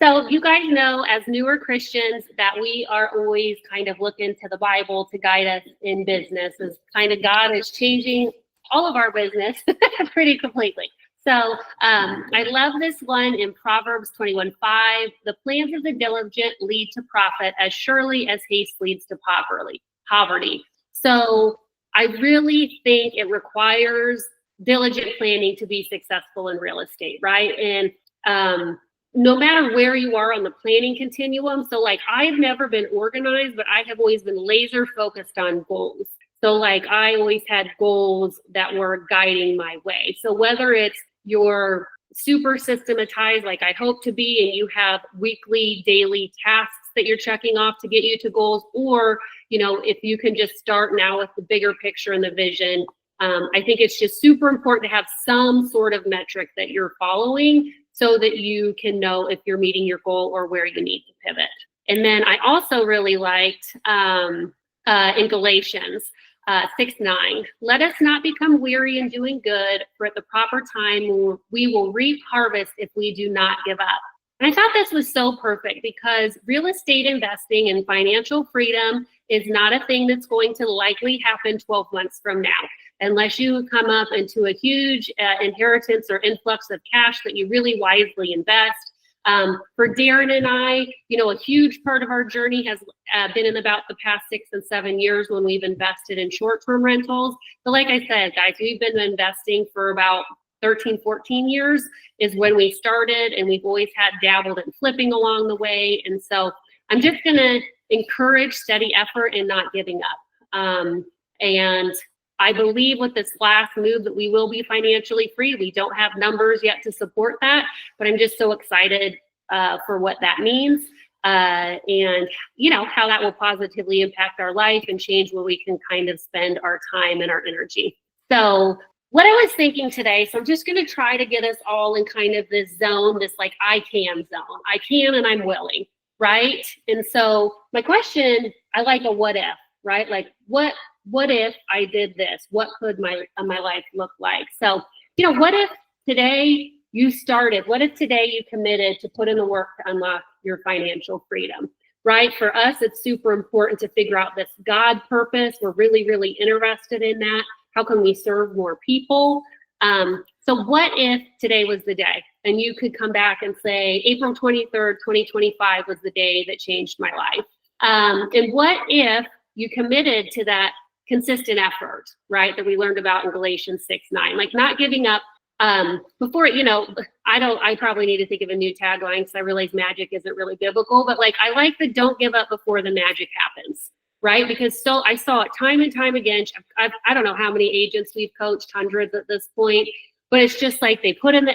So you guys know as newer Christians that we are always kind of looking to the Bible to guide us in business, as kind of God is changing all of our business pretty completely. So I love this one in Proverbs 21:5. The plans of the diligent lead to profit as surely as haste leads to poverty. So I really think it requires diligent planning to be successful in real estate, right? And no matter where you are on the planning continuum. So like I've never been organized, but I have always been laser focused on goals. So like I always had goals that were guiding my way. So whether it's you're super systematized like I hope to be, and you have weekly, daily tasks that you're checking off to get you to goals, or if you can just start now with the bigger picture and the vision. I think it's just super important to have some sort of metric that you're following so that you can know if you're meeting your goal or where you need to pivot. And then I also really liked in Galatians 6:9, let us not become weary in doing good, for at the proper time we will reap harvest if we do not give up. And I thought this was so perfect because real estate investing and financial freedom is not a thing that's going to likely happen 12 months from now, unless you come up into a huge inheritance or influx of cash that you really wisely invest. For Darren and I, a huge part of our journey has been in about the past 6 and 7 years when we've invested in short-term rentals. But like I said, guys, we've been investing for about 13, 14 years is when we started, and we've always had dabbled in flipping along the way. And so I'm just going to encourage steady effort and not giving up. And I believe with this last move that we will be financially free. We don't have numbers yet to support that, but I'm just so excited for what that means and how that will positively impact our life and change where we can kind of spend our time and our energy. So what I was thinking today, so I'm just going to try to get us all in kind of this zone, this like I can zone. I can and I'm willing, right? And so my question, I like a what if, right? Like what if I did this? What could my life look like? So, what if today you started? What if today you committed to put in the work to unlock your financial freedom, right? For us, it's super important to figure out this God purpose. We're really, really interested in that. How can we serve more people? So what if today was the day and you could come back and say, April 23rd, 2025 was the day that changed my life. And what if you committed to that consistent effort, right? That we learned about in Galatians 6:9, like not giving up before, I probably need to think of a new tagline because I realize magic isn't really biblical, but like, I like the don't give up before the magic happens, right? Because I saw it time and time again. I don't know how many agents we've coached, hundreds at this point, but it's just like they put in the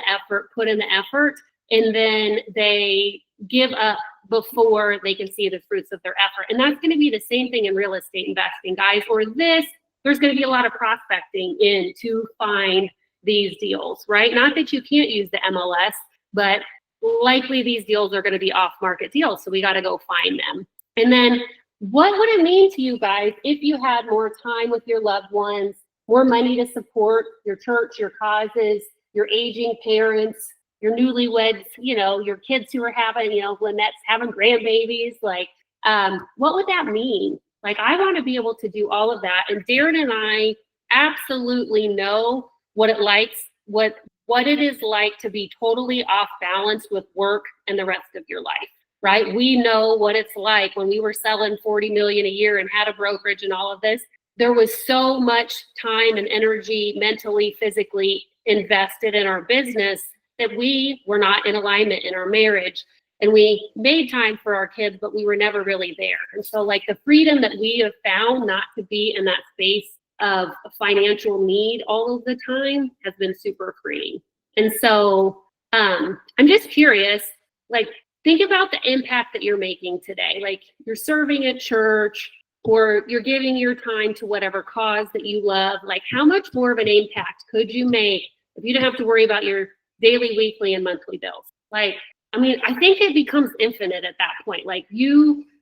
effort, and then they give up before they can see the fruits of their effort. And that's going to be the same thing in real estate investing, guys. There's going to be a lot of prospecting in to find these deals, right? Not that you can't use the MLS, but likely these deals are going to be off-market deals. So we got to go find them. And then what would it mean to you guys if you had more time with your loved ones, more money to support your church, your causes, your aging parents, your newlyweds, your kids who are having, Lynette's having grandbabies, like, what would that mean? Like, I want to be able to do all of that. And Darren and I absolutely know what it is like to be totally off balance with work and the rest of your life, right? We know what it's like when we were selling 40 million a year and had a brokerage and all of this. There was so much time and energy, mentally, physically invested in our business that we were not in alignment in our marriage. And we made time for our kids, but we were never really there. And so like the freedom that we have found not to be in that space of financial need all of the time has been super freeing. And so I'm just curious, like, think about the impact that you're making today. Like, you're serving at church, or you're giving your time to whatever cause that you love. Like, how much more of an impact could you make if you don't have to worry about your daily, weekly, and monthly bills? Like, I mean, I think it becomes infinite at that point. Like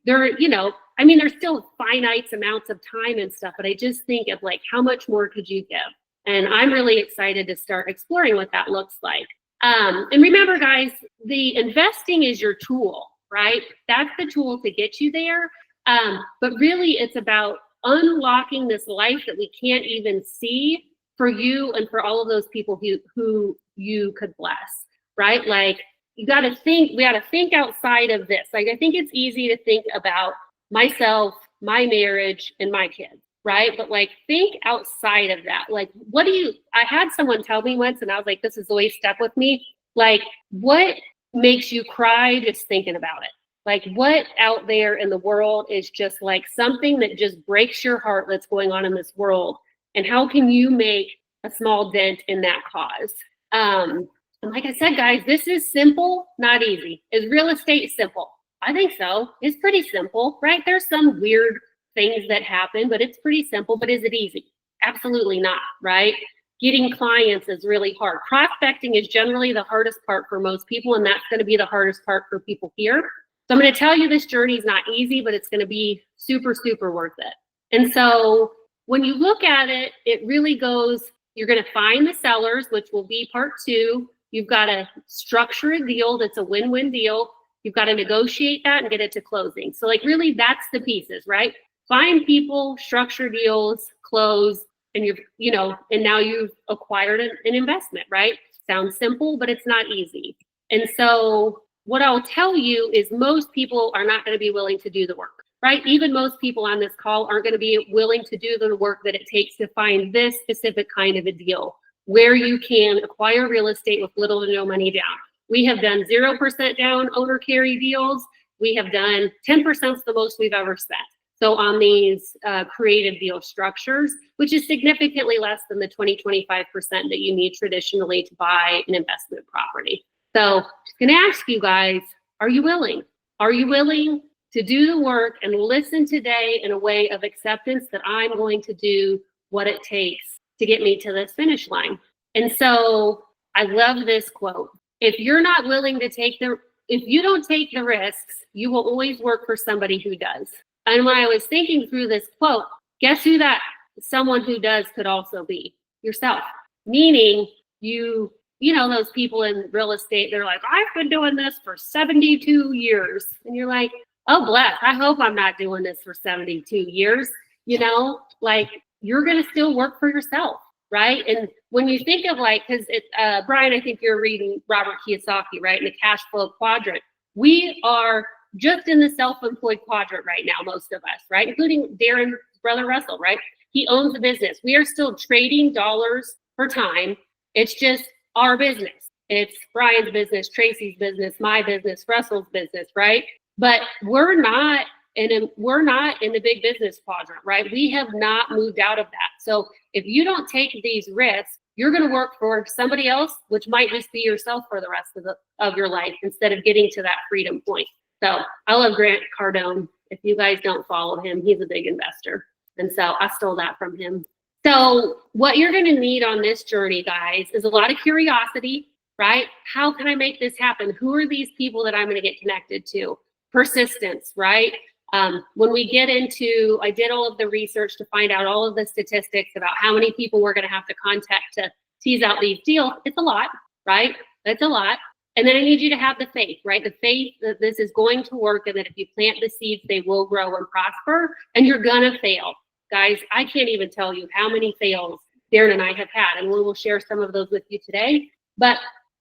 there's still finite amounts of time and stuff, but I just think of like, how much more could you give? And I'm really excited to start exploring what that looks like. And remember, guys, the investing is your tool, right? That's the tool to get you there. But really, it's about unlocking this life that we can't even see for you and for all of those people who you could bless, right? Like, we got to think outside of this. Like, I think it's easy to think about myself, my marriage, and my kids, right? But like, think outside of that. Like, I had someone tell me once, and I was like, this has always stuck with me. Like, what makes you cry just thinking about it? Like, what out there in the world is just like something that just breaks your heart that's going on in this world? And how can you make a small dent in that cause? And like I said, guys, this is simple, not easy. Is real estate simple? I think so. It's pretty simple, right? There's some weird things that happen, but it's pretty simple. But is it easy? Absolutely not, right? Getting clients is really hard. Prospecting is generally the hardest part for most people, and that's going to be the hardest part for people here. So I'm going to tell you this journey is not easy, but it's going to be super, super worth it. And so when you look at it, it really goes, you're going to find the sellers, which will be part 2. You've got to structure a deal that's a win-win deal. You've got to negotiate that and get it to closing. So like, really, that's the pieces, right? Find people, structure deals, close, and and now you've acquired an investment, right? Sounds simple, but it's not easy. And so what I'll tell you is most people are not going to be willing to do the work, right? Even most people on this call aren't going to be willing to do the work that it takes to find this specific kind of a deal where you can acquire real estate with little to no money down. We have done 0% down owner carry deals. We have done 10% is the most we've ever spent. So on these creative deal structures, which is significantly less than the 20-25% that you need traditionally to buy an investment property. So I'm just going to ask you guys, are you willing? Are you willing to do the work and listen today in a way of acceptance that I'm going to do what it takes to get me to this finish line? And so I love this quote. If you're not willing to if you don't take the risks, you will always work for somebody who does. And when I was thinking through this quote, guess who that someone who does could also be? Yourself. Meaning those people in real estate, they're like, I've been doing this for 72 years. And you're like, oh, bless. I hope I'm not doing this for 72 years. Like, you're going to still work for yourself, right? And when you think of because Brian, I think you're reading Robert Kiyosaki, right? In the cash flow quadrant. We are just in the self-employed quadrant right now, most of us, right? Including Darren's brother, Russell, right? He owns a business. We are still trading dollars for time. It's just our business. It's Brian's business, Tracy's business, my business, Russell's business, right? But we're not in the big business quadrant, right? We have not moved out of that. So if you don't take these risks, you're going to work for somebody else, which might just be yourself for the rest of your life instead of getting to that freedom point. So I love Grant Cardone. If you guys don't follow him, he's a big investor. And so I stole that from him. So what you're going to need on this journey, guys, is a lot of curiosity, right? How can I make this happen? Who are these people that I'm going to get connected to? Persistence, right? When we get into, I did all of the research to find out all of the statistics about how many people we're going to have to contact to tease out these deals. It's a lot, right? That's a lot. And then I need you to have the faith, right? The faith that this is going to work and that if you plant the seeds, they will grow and prosper, and you're going to fail. Guys, I can't even tell you how many fails Darren and I have had, and we will share some of those with you today. But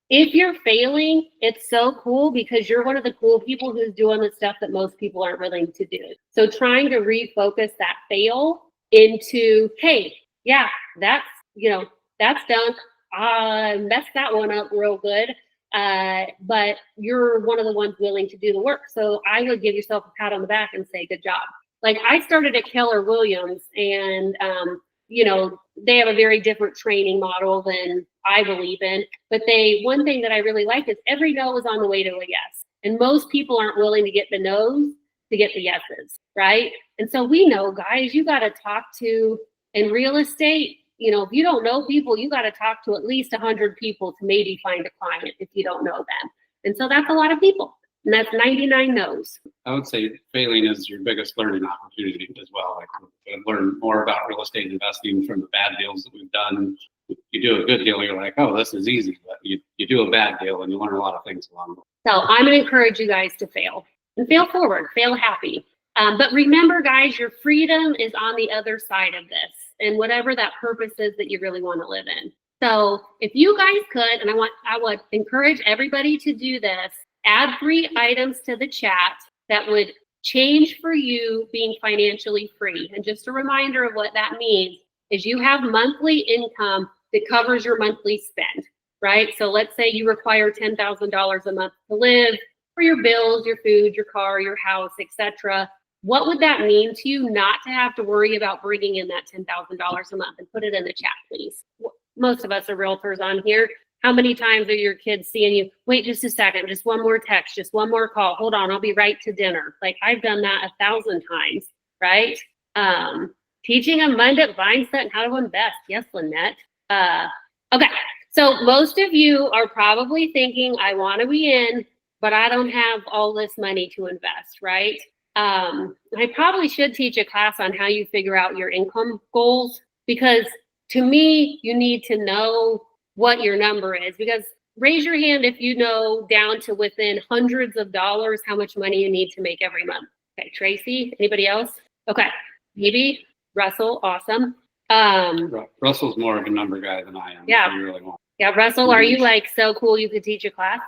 if you're failing, it's so cool because you're one of the cool people who's doing the stuff that most people aren't willing to do. So trying to refocus that fail into, hey, yeah, that's done. I messed that one up real good. But you're one of the ones willing to do the work. So I would give yourself a pat on the back and say, good job. Like, I started at Keller Williams, and, they have a very different training model than I believe in. But one thing that I really like is every no is on the way to a yes. And most people aren't willing to get the no's to get the yeses, right? And so we know, guys, you got to talk to, in real estate, if you don't know people, you got to talk to at least 100 people to maybe find a client if you don't know them. And so that's a lot of people. And that's 99 no's. I would say failing is your biggest learning opportunity as well. Like, we've learned more about real estate investing from the bad deals that we've done. you do a good deal, you're like, oh, this is easy. But you do a bad deal and you learn a lot of things along the way. So I'm going to encourage you guys to fail and fail forward, fail happy. But remember, guys, your freedom is on the other side of this, and whatever that purpose is that you really want to live in. So if you guys could, and I would encourage everybody to do this, add 3 items to the chat that would change for you being financially free. And just a reminder of what that means is you have monthly income that covers your monthly spend, right? So let's say you require $10,000 a month to live for your bills, your food, your car, your house, etc. What would that mean to you not to have to worry about bringing in that $10,000 a month? And put it in the chat, please. Most of us are realtors on here. How many times are your kids seeing you, wait just a second, just one more text, just one more call, hold on, I'll be right to dinner. Like I've done that 1,000 times, right? Teaching them abundant mindset and how to invest. Yes, Lynette. Okay, so most of you are probably thinking, I want to be in, but I don't have all this money to invest, right? I probably should teach a class on how you figure out your income goals, because to me, you need to know what your number is, because raise your hand if you know down to within hundreds of dollars how much money you need to make every month. Okay, Tracy, anybody else? Okay, maybe Russell, awesome. Russell's more of a number guy than I am. Yeah. You really want. Yeah, Russell, are you like so cool you could teach a class?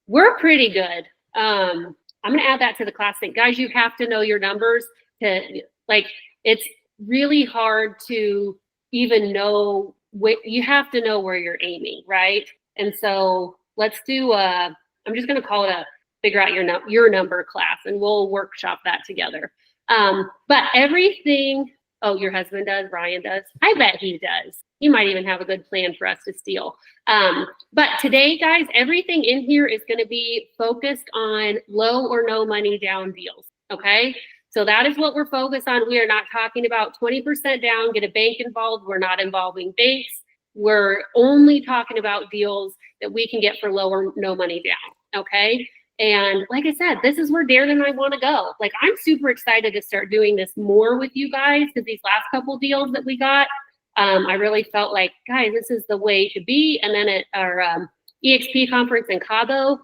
We're pretty good. I'm gonna add that to the class thing. Guys, you have to know your numbers to like, it's really hard to even know what you have to know where you're aiming, right? And so let's do I'm just gonna call it a figure out your number class, and we'll workshop that together. But everything, oh, your husband does, Ryan does. I bet he does. He might even have a good plan for us to steal. But today, guys, everything in here is going to be focused on low or no money down deals. Okay. So that is what we're focused on. We are not talking about 20% down, get a bank involved. We're not involving banks. We're only talking about deals that we can get for low or no money down. Okay. And like I said, this is where Darren and I want to go. Like, I'm super excited to start doing this more with you guys, because these last couple deals that we got, I really felt like, guys, this is the way to be. And then at our EXP conference in Cabo,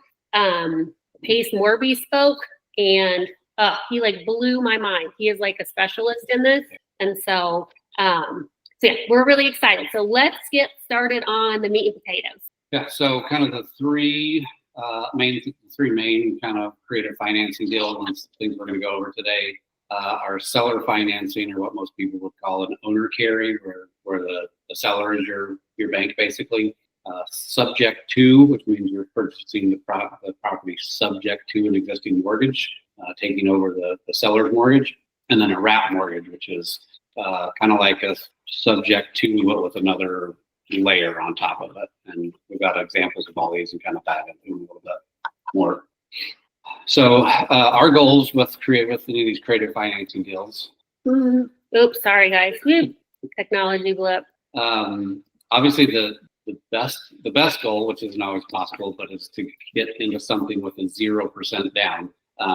Pace Morby spoke, and he like blew my mind. He is like a specialist in this. And so yeah, we're really excited. So let's get started on the meat and potatoes. Yeah, so kind of the three main kind of creative financing deals and things we're going to go over today are seller financing, or what most people would call an owner carry, where the seller is your bank basically. Subject to, which means you're purchasing the property subject to an existing mortgage, taking over the seller's mortgage, and then a wrap mortgage, which is kind of like a subject to, but with another layer on top of it. And we've got examples of all these and kind of dive into a little bit more. So our goals with any of these creative financing deals. Oops, sorry guys. Technology blip. Obviously the best goal, which isn't always possible, but is to get into something with a 0% down,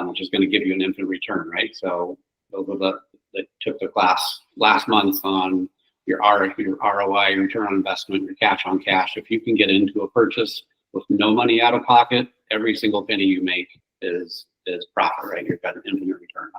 which is going to give you an infinite return, right? So those that took the class last month on your ROI, your return on investment, your cash on cash. If you can get into a purchase with no money out of pocket, every single penny you make is profit, right? You've got an infinite return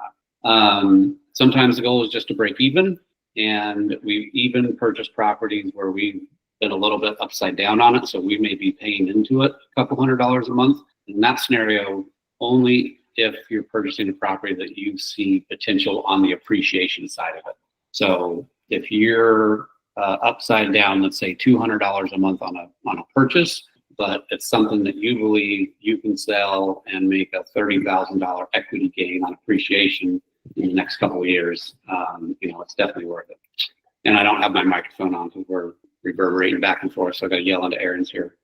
on it. Sometimes the goal is just to break even, and we've even purchased properties where we've been a little bit upside down on it, so we may be paying into it a couple $100 a month. In that scenario, only if you're purchasing a property that you see potential on the appreciation side of it. So if you're upside down, let's say $200 a month on a purchase, but it's something that you believe you can sell and make a $30,000 equity gain on appreciation in the next couple of years, it's definitely worth it. And I don't have my microphone on because we're reverberating back and forth, so I got to yell into Aaron's here.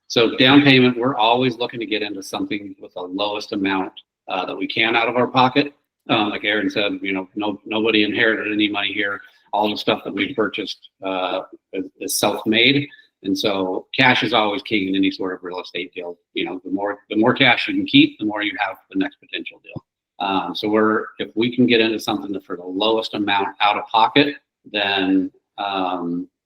So down payment, we're always looking to get into something with the lowest amount that we can out of our pocket. Like Aaron said, nobody inherited any money here. All the stuff that we purchased is self-made, and so cash is always king in any sort of real estate deal. The more cash you can keep, the more you have the next potential deal. So if we can get into something that for the lowest amount out of pocket, then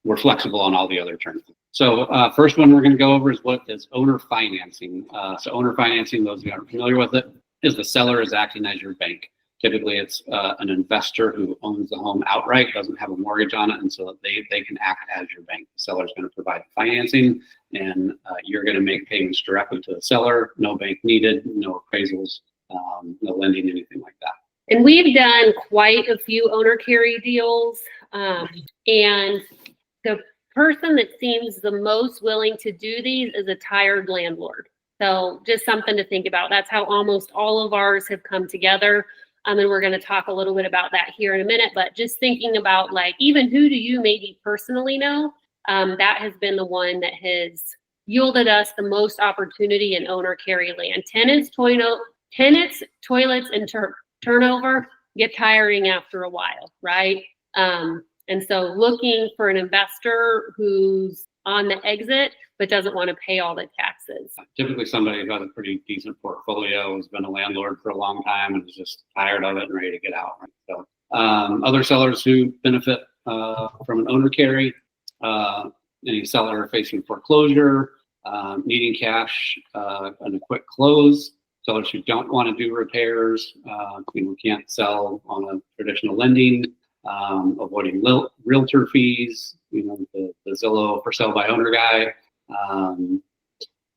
we're flexible on all the other terms. So first one we're going to go over is what is owner financing. So owner financing, those who aren't familiar with it, is the seller is acting as your bank. Typically, it's an investor who owns the home outright, doesn't have a mortgage on it, and so they can act as your bank. The seller is going to provide financing, and you're going to make payments directly to the seller. No bank needed, no appraisals, no lending, anything like that. And we've done quite a few owner carry deals, and the person that seems the most willing to do these is a tired landlord. So just something to think about. That's how almost all of ours have come together. And we're going to talk a little bit about that here in a minute, but just thinking about like, even who do you maybe personally know? That has been the one that has yielded us the most opportunity in owner carry land. Tenants, toilets, and turnover get tiring after a while, right? And so looking for an investor who's on the exit, but doesn't want to pay all the taxes. Typically somebody who has a pretty decent portfolio, has been a landlord for a long time and is just tired of it and ready to get out. Right? So other sellers who benefit from an owner carry, any seller facing foreclosure, needing cash and a quick close, sellers who don't want to do repairs, can't sell on a traditional lending, avoiding realtor fees, the Zillow for sale by owner guy,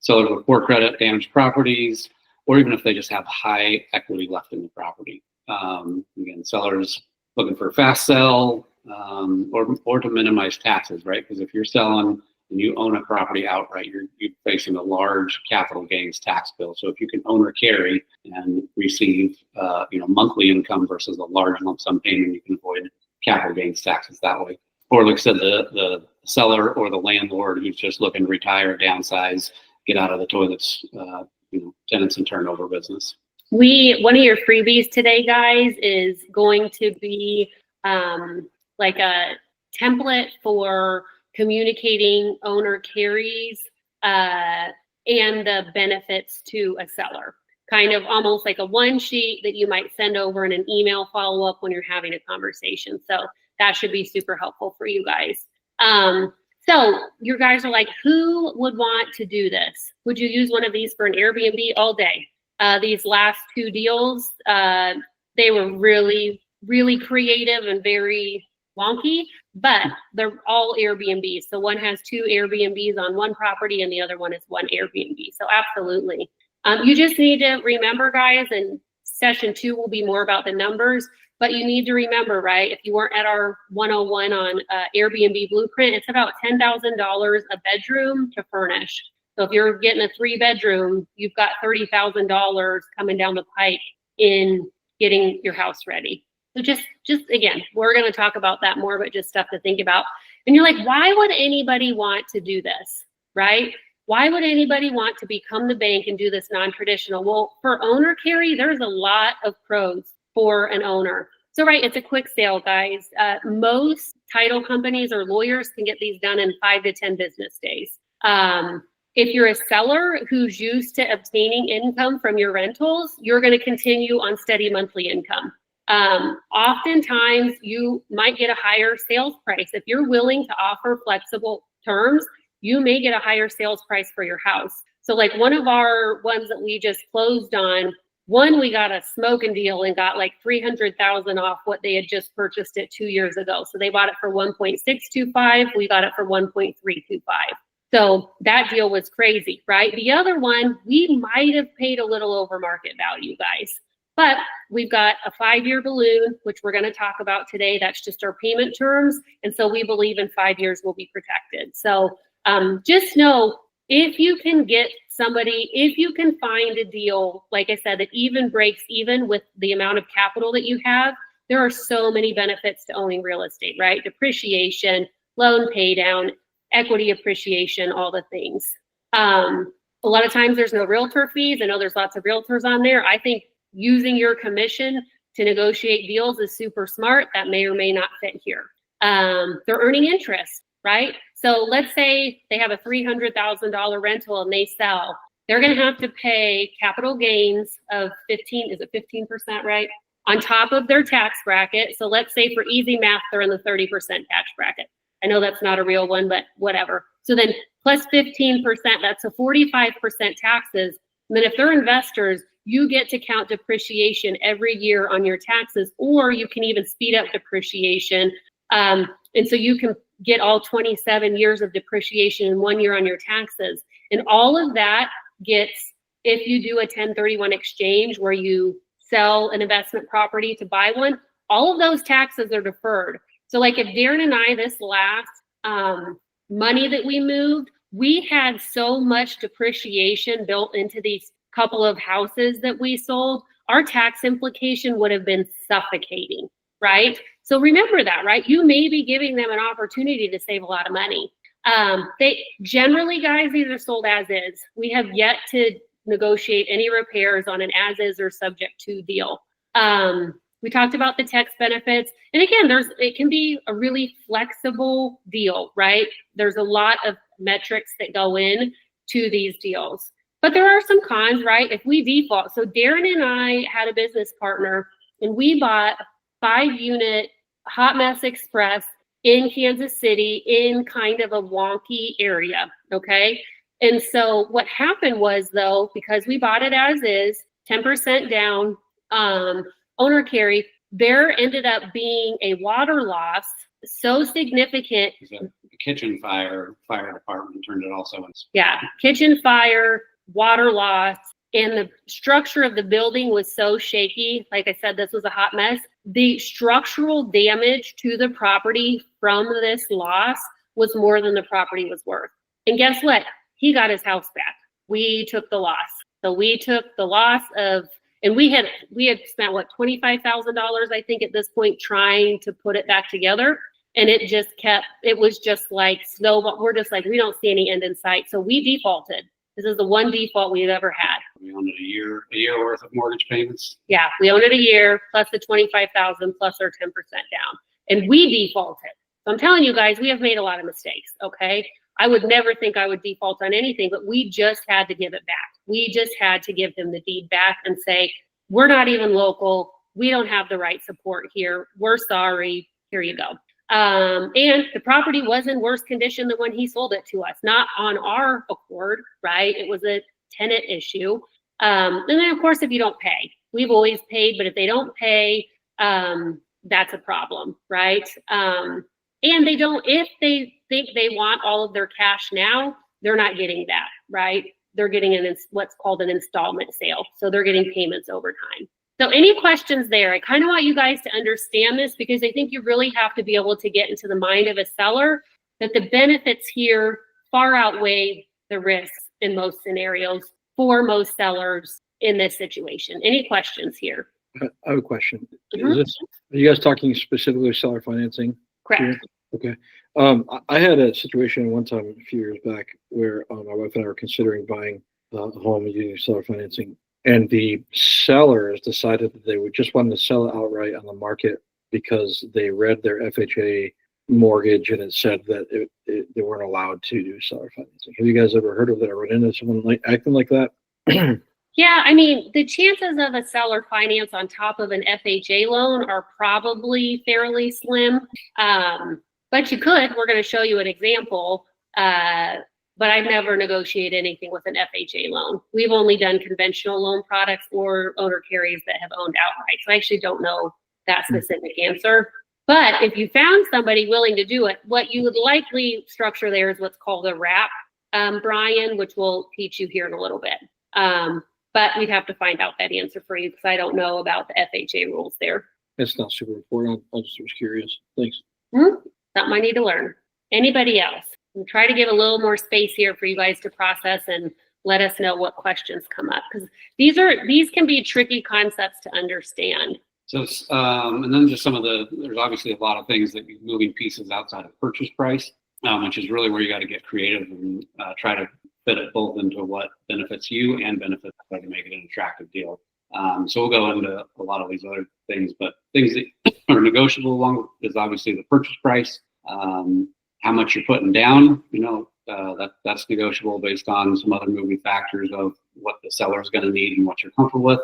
sellers with poor credit, damaged properties, or even if they just have high equity left in the property. Again, sellers looking for a fast sell, or to minimize taxes, right? Because if you're selling and you own a property outright, you're facing a large capital gains tax bill. So if you can own or carry and receive, monthly income versus a large lump sum payment, you can avoid capital gains taxes that way. Or like I said, the seller or the landlord who's just looking to retire, downsize, get out of the toilets, tenants and turnover business. One of your freebies today, guys, is going to be like a template for communicating owner carries and the benefits to a seller. Kind of almost like a one sheet that you might send over in an email follow-up when you're having a conversation. So that should be super helpful for you guys. So you guys are like, who would want to do this? Would you use one of these for an Airbnb all day? These last two deals, they were really, really creative and very wonky, but they're all Airbnbs. So one has two Airbnbs on one property and the other one is one Airbnb. So absolutely. You just need to remember, guys, and session 2 will be more about the numbers, but you need to remember, right? If you weren't at our 101 on Airbnb Blueprint, it's about $10,000 a bedroom to furnish. So if you're getting a 3-bedroom, you've got $30,000 coming down the pike in getting your house ready. So just again, we're going to talk about that more, but just stuff to think about. And you're like, why would anybody want to do this, right? Why would anybody want to become the bank and do this non-traditional? Well, for owner carry, there's a lot of pros for an owner. So, right, it's a quick sale, guys. Most title companies or lawyers can get these done in 5 to 10 business days. If you're a seller who's used to obtaining income from your rentals, you're going to continue on steady monthly income. Oftentimes, you might get a higher sales price. If you're willing to offer flexible terms, you may get a higher sales price for your house. So like one of our ones that we just closed on, we got a smoking deal and got like $300,000 off what they had just purchased it 2 years ago. So they bought it for 1.625. We got it for 1.325. So that deal was crazy, right? The other one, we might have paid a little over market value, guys. But we've got a 5-year balloon, which we're going to talk about today. That's just our payment terms. And so we believe in 5 years we'll be protected. So just know, if you can get somebody, if you can find a deal, like I said, that even breaks even with the amount of capital that you have, there are so many benefits to owning real estate, right? Depreciation, loan pay down, equity appreciation, all the things. A lot of times there's no realtor fees. I know there's lots of realtors on there. I think using your commission to negotiate deals is super smart. That may or may not fit here. They're earning interest, right? So let's say they have a $300,000 rental and they sell. They're going to have to pay capital gains of 15%, right? On top of their tax bracket. So let's say for easy math, they're in the 30% tax bracket. I know that's not a real one, but whatever. So then plus 15%, that's a 45% taxes. And then if they're investors, you get to count depreciation every year on your taxes, or you can even speed up depreciation. And so you can get all 27 years of depreciation in 1 year on your taxes. And all of that gets, if you do a 1031 exchange where you sell an investment property to buy one, all of those taxes are deferred. So like if Darren and I, this last money that we moved, we had so much depreciation built into these couple of houses that we sold, our tax implication would have been suffocating, right? So remember that, right? You may be giving them an opportunity to save a lot of money. They generally, guys, these are sold as is. We have yet to negotiate any repairs on an as is or subject to deal. We talked about the tax benefits. And again, it can be a really flexible deal, right? There's a lot of metrics that go in to these deals. But there are some cons, right? If we default, so Darren and I had a business partner and we bought 5-unit Hot Mess Express in Kansas City in kind of a wonky area, okay? And so what happened was though, because we bought it as is, 10% down, owner carry, there ended up being a water loss so significant. The kitchen fire department turned it also in. Yeah, kitchen fire, water loss, and the structure of the building was so shaky. Like I said, this was a hot mess. The structural damage to the property from this loss was more than the property was worth. And guess what? He got his house back. We took the loss. So we took the loss of, and we had spent what, $25,000, I think at this point, trying to put it back together. And it was just like snowball. We're just like, we don't see any end in sight. So we defaulted. This is the one default we've ever had. We owned it a year worth of mortgage payments. Yeah, we owned it a year plus the 25,000 plus our 10% down, and we defaulted. So I'm telling you guys, we have made a lot of mistakes. Okay, I would never think I would default on anything, but we just had to give it back. We just had to give them the deed back and say, we're not even local. We don't have the right support here. We're sorry. Here you go. And the property was in worse condition than when he sold it to us, not on our accord, right? It was a tenant issue. And then of course, if you don't pay, we've always paid, but if they don't pay, that's a problem, right? And they don't, if they think they want all of their cash now, they're not getting that, right? They're getting what's called an installment sale. So they're getting payments over time. So any questions there? I kind of want you guys to understand this because I think you really have to be able to get into the mind of a seller that the benefits here far outweigh the risks in most scenarios for most sellers in this situation. Any questions here? I have a question. Mhm. Are you guys talking specifically seller financing? Correct. Here? Okay. I had a situation one time a few years back where my wife and I were considering buying a home using seller financing. And the sellers decided that they would just want to sell it outright on the market because they read their FHA mortgage and it said that they weren't allowed to do seller financing. Have you guys ever heard of that or run into someone acting like that? Yeah, I mean, the chances of a seller finance on top of an FHA loan are probably fairly slim. But you could. We're going to show you an example. But I've never negotiated anything with an FHA loan. We've only done conventional loan products or owner carries that have owned outright. So I actually don't know that specific answer. But if you found somebody willing to do it, what you would likely structure there is what's called a wrap, Brian, which we'll teach you here in a little bit. But we'd have to find out that answer for you because I don't know about the FHA rules there. It's not super important. I just was curious. Thanks. Something I need to learn. Anybody else? We'll try to give a little more space here for you guys to process and let us know what questions come up because these can be tricky concepts to understand. So, and then just there's obviously a lot of things that moving pieces outside of purchase price, which is really where you got to get creative and try to fit it both into what benefits you and benefits try to make it an attractive deal. So we'll go into a lot of these other things, but things that are negotiable along is obviously the purchase price. How much you're putting down, that's negotiable based on some other moving factors of what the seller is going to need and what you're comfortable with.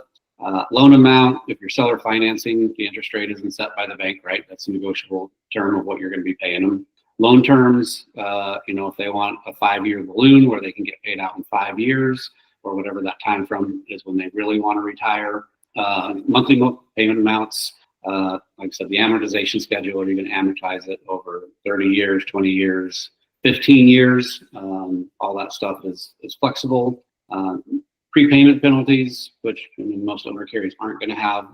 Loan amount, if you're seller financing, the interest rate isn't set by the bank, right? That's a negotiable term of what you're going to be paying them. loan terms, if they want a 5-year balloon where they can get paid out in 5 years or whatever that time frame is when they really want to retire. Monthly payment amounts, like I said, the amortization schedule, or even amortize it over 30 years, 20 years, 15 years. All that stuff is flexible. Prepayment penalties, which most owner carriers aren't going to have,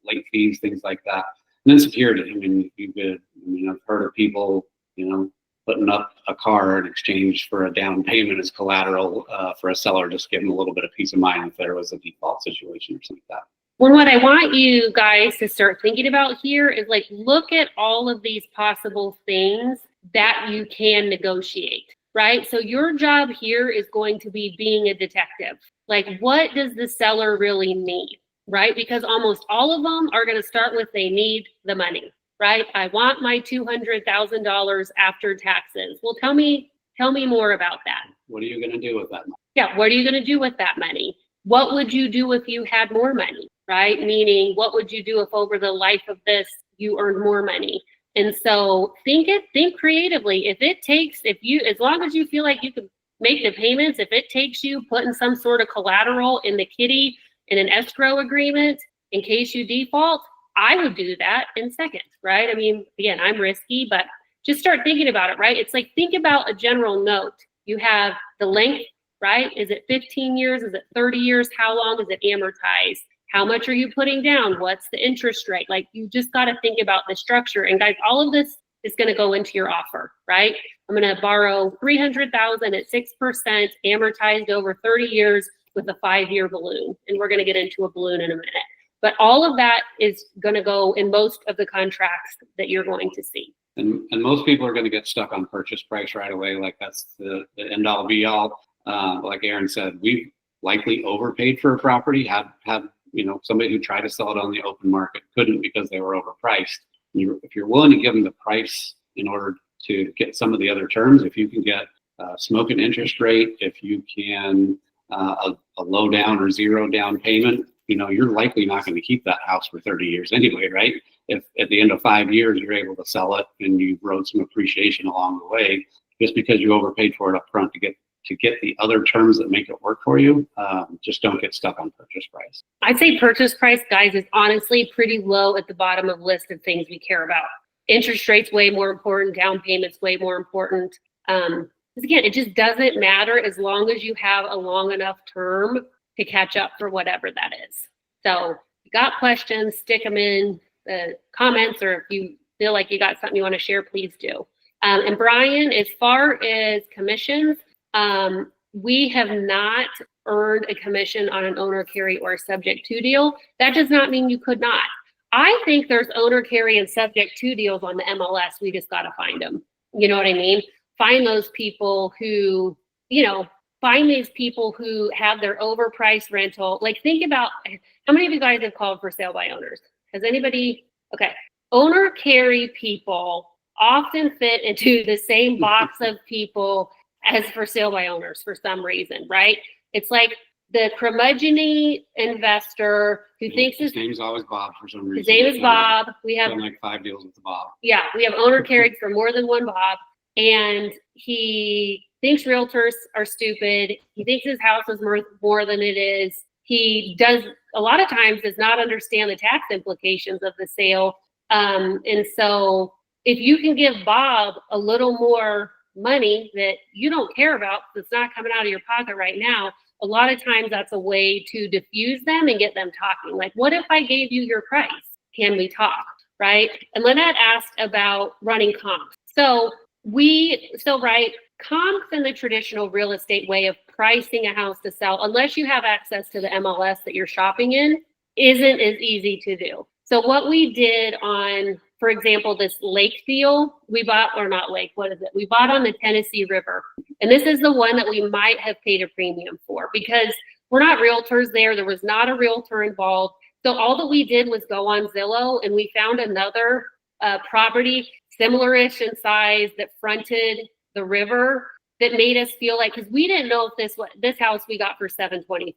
late fees, things like that. And then security. I've heard of people, putting up a car in exchange for a down payment as collateral for a seller, just give them a little bit of peace of mind if there was a default situation or something like that. Well, what I want you guys to start thinking about here is like, look at all of these possible things that you can negotiate, right? So your job here is going to be being a detective. Like, what does the seller really need, right? Because almost all of them are going to start with they need the money, right? I want my $200,000 after taxes. Well, tell me more about that. What are you going to do with that money? Yeah, what are you going to do with that money? What would you do if you had more money, right? Meaning, what would you do if over the life of this you earned more money? And so think creatively. As long as you feel like you can make the payments, if it takes you putting some sort of collateral in the kitty in an escrow agreement in case you default, I would do that in seconds, right? Again, I'm risky, but just start thinking about it, right? It's like, think about a general note. You have the length, right? Is it 15 years? Is it 30 years? How long is it amortized? How much are you putting down? What's the interest rate? Like, you just got to think about the structure. And guys, all of this is going to go into your offer, right? I'm going to borrow $300,000 at 6% amortized over 30 years with a 5-year balloon. And we're going to get into a balloon in a minute. But all of that is going to go in most of the contracts that you're going to see. And most people are going to get stuck on purchase price right away. Like, that's the end all be all. Like Aaron said, we've likely overpaid for a property. Had somebody who tried to sell it on the open market couldn't because they were overpriced. If you're willing to give them the price in order to get some of the other terms, if you can get smoking interest rate, if you can a low down or zero down payment, you're likely not going to keep that house for 30 years anyway, right? If at the end of 5 years you're able to sell it and you rode some appreciation along the way, just because you overpaid for it up front to get the other terms that make it work for you, just don't get stuck on purchase price. I'd say purchase price, guys, is honestly pretty low at the bottom of the list of things we care about. Interest rates way more important, down payments way more important. Because again, it just doesn't matter as long as you have a long enough term to catch up for whatever that is. So if you got questions, stick them in the comments, or if you feel like you got something you want to share, please do. And Brian, as far as commissions, we have not earned a commission on an owner carry or subject to deal. That does not mean you could not. I think there's owner carry and subject to deals on the MLS. We just got to find them. You know what I mean? Find those people who, find these people who have their overpriced rental. Like, think about, how many of you guys have called for sale by owners? Has anybody? Okay. Owner carry people often fit into the same box of people as for sale by owners for some reason, right? It's like the curmudgeon-y investor who thinks his name is always Bob for some reason. His name is Bob. We have done like 5 deals with the Bob. Yeah, we have owner carried for more than one Bob, and he thinks realtors are stupid. He thinks his house is more than it is. He does a lot of times does not understand the tax implications of the sale. And so if you can give Bob a little more money that you don't care about, that's not coming out of your pocket right now, a lot of times that's a way to diffuse them and get them talking. Like, what if I gave you your price? Can we talk? Right? And Lynette asked about running comps. So comps in the traditional real estate way of pricing a house to sell, unless you have access to the MLS that you're shopping in, isn't as easy to do. So what we did on, for example, this lake deal, we bought on the Tennessee River. And this is the one that we might have paid a premium for because we're not realtors there. There was not a realtor involved. So all that we did was go on Zillow and we found another property similar-ish in size that fronted the river that made us feel like, because we didn't know if this house we got for $725.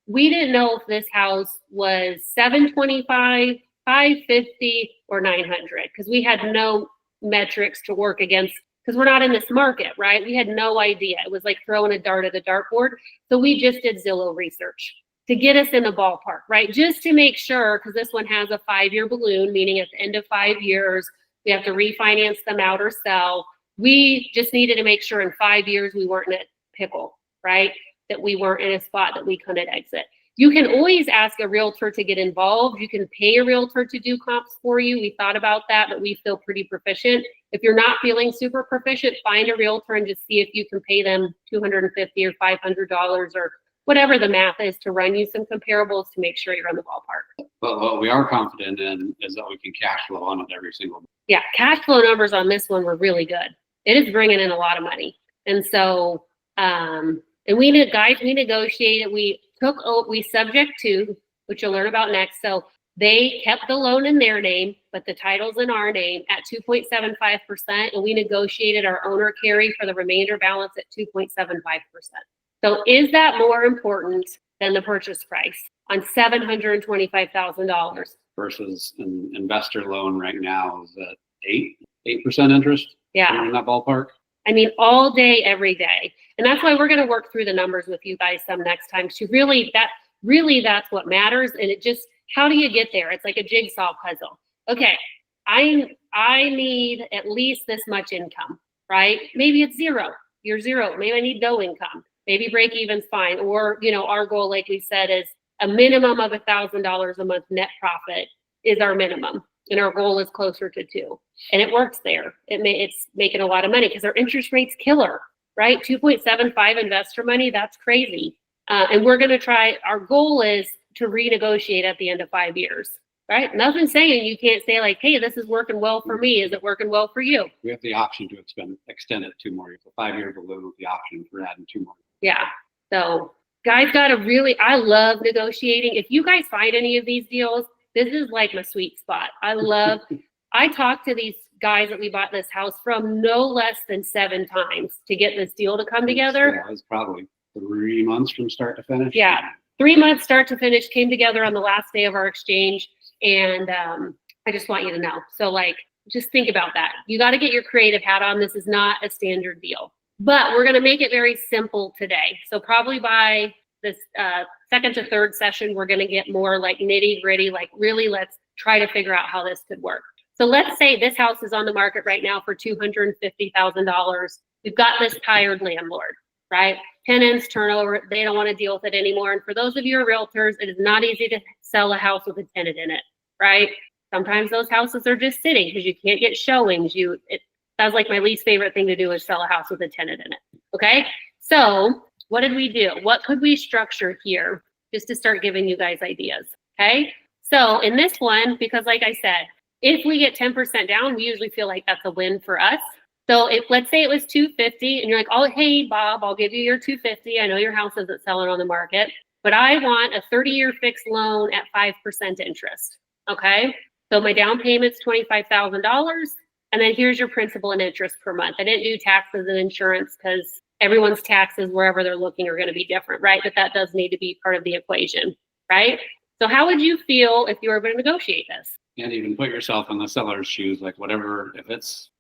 We didn't know if this house was $725, $550, or $900 because we had no metrics to work against because we're not in this market, right? We had no idea. It was like throwing a dart at a dartboard. So we just did Zillow research to get us in the ballpark, right? Just to make sure, because this one has a 5-year balloon, meaning at the end of 5 years, we have to refinance them out or sell. We just needed to make sure in 5 years we weren't in a pickle, right? That we weren't in a spot that we couldn't exit. You can always ask a realtor to get involved. You can pay a realtor to do comps for you. We thought about that, but we feel pretty proficient. If you're not feeling super proficient, find a realtor and just see if you can pay them $250 or $500 or whatever the math is to run you some comparables to make sure you're in the ballpark. But what we are confident in is that we can cash flow on it every single month. Yeah, cash flow numbers on this one were really good. It is bringing in a lot of money. And so, and we negotiated, we subject to, which you'll learn about next. So they kept the loan in their name, but the title's in our name at 2.75%. And we negotiated our owner carry for the remainder balance at 2.75%. So is that more important than the purchase price on $725,000? Versus an investor loan right now is at 8% interest. Yeah. In that ballpark. I mean, all day, every day. And that's why we're going to work through the numbers with you guys some next time to really, that's what matters. And it just, how do you get there? It's like a jigsaw puzzle. Okay. I need at least this much income, right? Maybe it's zero. You're zero. Maybe I need no income. Maybe break even's fine. Or, our goal, like we said, is a minimum of $1,000 a month net profit is our minimum. And our goal is closer to 2. And it works there. It's making a lot of money because our interest rate's killer, right? 2.75 investor money, that's crazy. And we're going to try, our goal is to renegotiate at the end of 5 years, right? Nothing saying you can't say like, hey, this is working well for me. Is it working well for you? We have the option to extend it 2 more years. A 5-year balloon with the option for adding 2 more. Yeah. So guys I love negotiating. If you guys find any of these deals, this is like my sweet spot. I talked to these guys that we bought this house from no less than 7 times to get this deal to come together. Yeah, it was probably 3 months from start to finish. Yeah. 3 months start to finish, came together on the last day of our exchange. And I just want you to know. So just think about that. You got to get your creative hat on. This is not a standard deal, but we're going to make it very simple today. So probably by this second to third session, we're going to get more like nitty gritty, like really let's try to figure out how this could work. So let's say this house is on the market right now for $250,000. We've got this tired landlord, right? Tenants, turnover, they don't want to deal with it anymore. And for those of you who are realtors, it is not easy to sell a house with a tenant in it, right? Sometimes those houses are just sitting because you can't get showings. That's like my least favorite thing to do is sell a house with a tenant in it, okay? So what did we do? What could we structure here just to start giving you guys ideas, okay? So in this one, because like I said, if we get 10% down, we usually feel like that's a win for us. So if let's say it was $250 and you're like, oh, hey, Bob, I'll give you your $250. I know your house isn't selling on the market, but I want a 30-year fixed loan at 5% interest, okay? So my down payment's $25,000. And then here's your principal and interest per month. I didn't do taxes and insurance because everyone's taxes, wherever they're looking, are going to be different, right? But that does need to be part of the equation, right? So how would you feel if you were going to negotiate this? And even put yourself in the seller's shoes, like whatever, if it's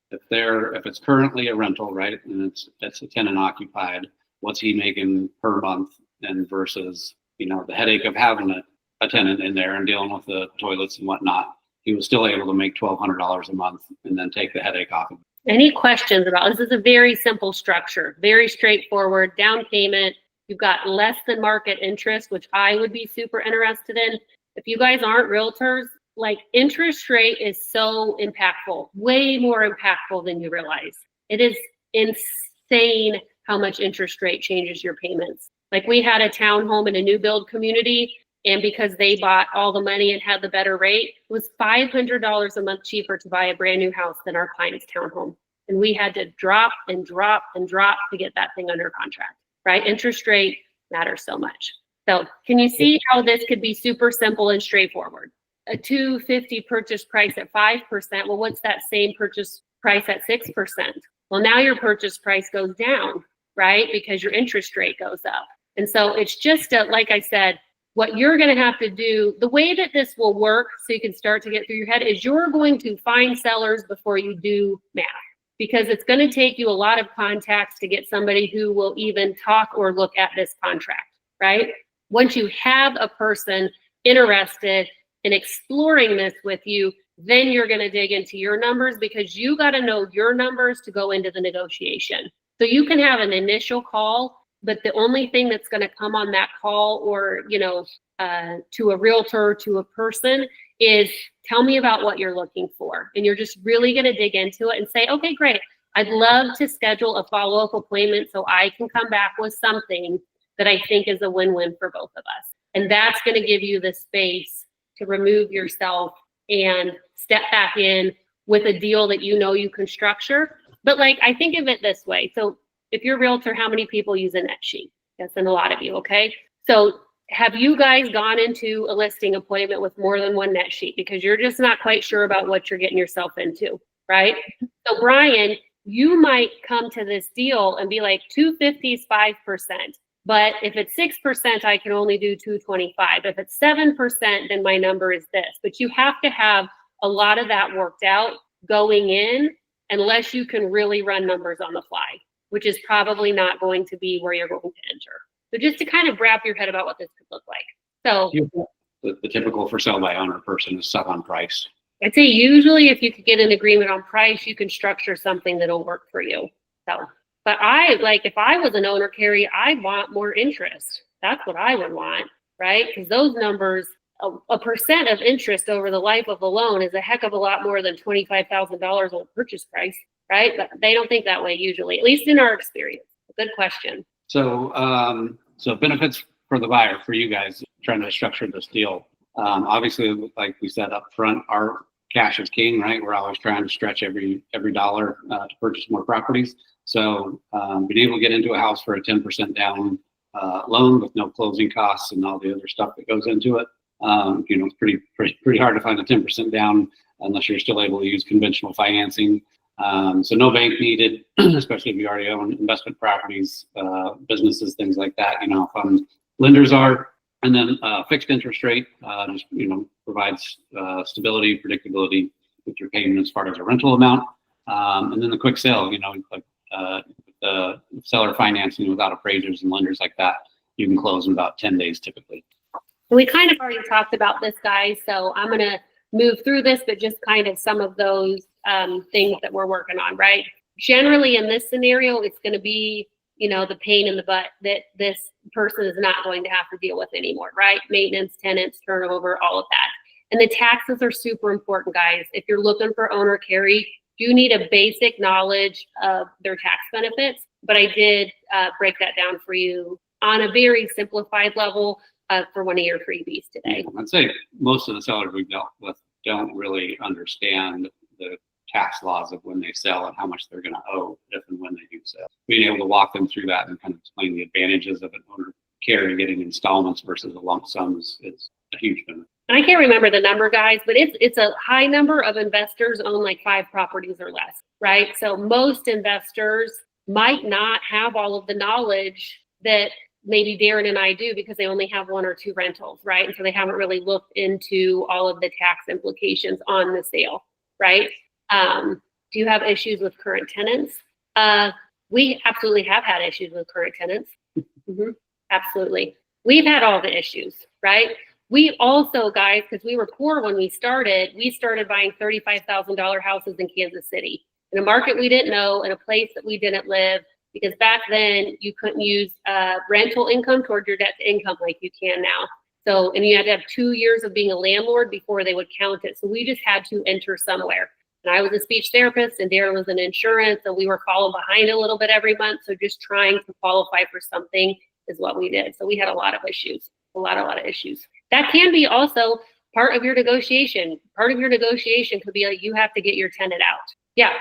currently a rental, right? And it's a tenant occupied, what's he making per month? And versus, the headache of having a tenant in there and dealing with the toilets and whatnot. He was still able to make $1,200 a month and then take the headache off of it. Any questions about this? Is a very simple structure, very straightforward. Down payment, you've got less than market interest, which I would be super interested in. If you guys aren't realtors, like interest rate is so impactful, way more impactful than you realize. It is insane how much interest rate changes your payments. Like we had a townhome in a new build community, and because they bought all the money and had the better rate, it was $500 a month cheaper to buy a brand new house than our client's townhome. And we had to drop and drop and drop to get that thing under contract, right? Interest rate matters so much. So can you see how this could be super simple and straightforward? A $250 purchase price at 5%. Well, what's that same purchase price at 6%? Well, now your purchase price goes down, right? Because your interest rate goes up. And so it's just, like I said, what you're going to have to do, the way that this will work so you can start to get through your head is you're going to find sellers before you do math, because it's going to take you a lot of contacts to get somebody who will even talk or look at this contract, right? Once you have a person interested in exploring this with you, then you're going to dig into your numbers, because you got to know your numbers to go into the negotiation. So you can have an initial call, but the only thing that's going to come on that call, or, to a realtor, to a person, is tell me about what you're looking for. And you're just really going to dig into it and say, okay, great. I'd love to schedule a follow-up appointment so I can come back with something that I think is a win-win for both of us. And that's going to give you the space to remove yourself and step back in with a deal that you can structure. But I think of it this way. So if you're a realtor, how many people use a NetSheet? Yes, and a lot of you, okay? So have you guys gone into a listing appointment with more than one NetSheet because you're just not quite sure about what you're getting yourself into, right? So Brian, you might come to this deal and be like, 250 is 5%. But if it's 6%, I can only do 225. If it's 7%, then my number is this. But you have to have a lot of that worked out going in, unless you can really run numbers on the fly, which is probably not going to be where you're going to enter. So just to kind of wrap your head about what this could look like. So the typical for sale by owner person is set on price. I'd say usually if you could get an agreement on price, you can structure something that'll work for you. So, but if I was an owner, Carrie, I'd want more interest. That's what I would want, right? Because those numbers, a percent of interest over the life of a loan is a heck of a lot more than $25,000 on purchase price, right? But they don't think that way usually, at least in our experience. Good question. So, so benefits for the buyer, for you guys trying to structure this deal. Obviously, like we said up front, our cash is king, right? We're always trying to stretch every dollar to purchase more properties. So, being able to get into a house for a 10% down loan with no closing costs and all the other stuff that goes into it, it's pretty hard to find a 10% down unless you're still able to use conventional financing. So no bank needed, especially if you already own investment properties, businesses, things like that. How fun lenders are. And then fixed interest rate just provides stability, predictability with your payment as far as a rental amount. And then the quick sale, the seller financing without appraisers and lenders like that, you can close in about 10 days typically. We kind of already talked about this, guys, so I'm going to move through this, but just kind of some of those things that we're working on, right? Generally in this scenario, it's going to be, the pain in the butt that this person is not going to have to deal with anymore, right? Maintenance, tenants, turnover, all of that. And the taxes are super important, guys. If you're looking for owner carry, you need a basic knowledge of their tax benefits, but I did break that down for you on a very simplified level for one of your freebies today. I'd say most of the sellers we've dealt with don't really understand the tax laws of when they sell and how much they're going to owe if and when they do sell. Being able to walk them through that and kind of explain the advantages of an owner carry getting installments versus a lump sum is a huge benefit. And I can't remember the number, guys, but it's a high number of investors own like 5 properties or less, right? So most investors might not have all of the knowledge that maybe Darren and I do because they only have 1 or 2 rentals, right? And so they haven't really looked into all of the tax implications on the sale, right? Do you have issues with current tenants? We absolutely have had issues with current tenants. Mm-hmm. Absolutely. We've had all the issues, right? We also, guys, because we were poor when we started buying $35,000 houses in Kansas City, in a market we didn't know, in a place that we didn't live, because back then you couldn't use rental income toward your debt to income like you can now. So, and you had to have 2 years of being a landlord before they would count it. So we just had to enter somewhere. And I was a speech therapist and Darren was in insurance. So we were falling behind a little bit every month. So just trying to qualify for something is what we did. So we had a lot of issues, a lot of issues. That can be also part of your negotiation. Part of your negotiation could be like, you have to get your tenant out. Yeah.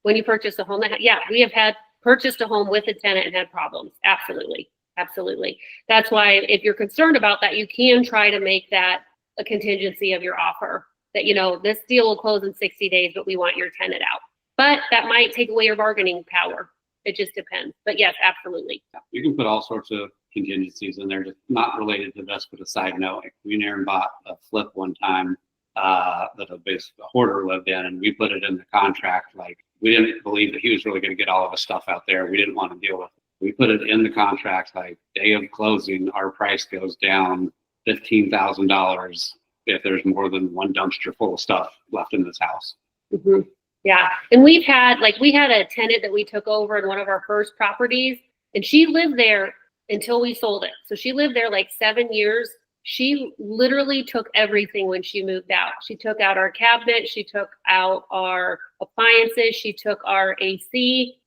When you purchase a home, yeah, we have had purchased a home with a tenant and had problems. Absolutely. Absolutely. That's why if you're concerned about that, you can try to make that a contingency of your offer. That, this deal will close in 60 days, but we want your tenant out. But that might take away your bargaining power. It just depends. But yes, absolutely. You can put all sorts of contingencies in there, just not related to this, but a side note. Me and Aaron bought a flip one time that a hoarder lived in, and we put it in the contract. Like, we didn't believe that he was really going to get all of his stuff out there. We didn't want to deal with it. We put it in the contract, like, day of closing, our price goes down $15,000 if there's more than one dumpster full of stuff left in this house. Mhm. Yeah. And we had a tenant that we took over in one of our first properties, and she lived there until we sold it. So she lived there like 7 years. She literally took everything when she moved out. She took out our cabinet. She took out our appliances. She took our AC,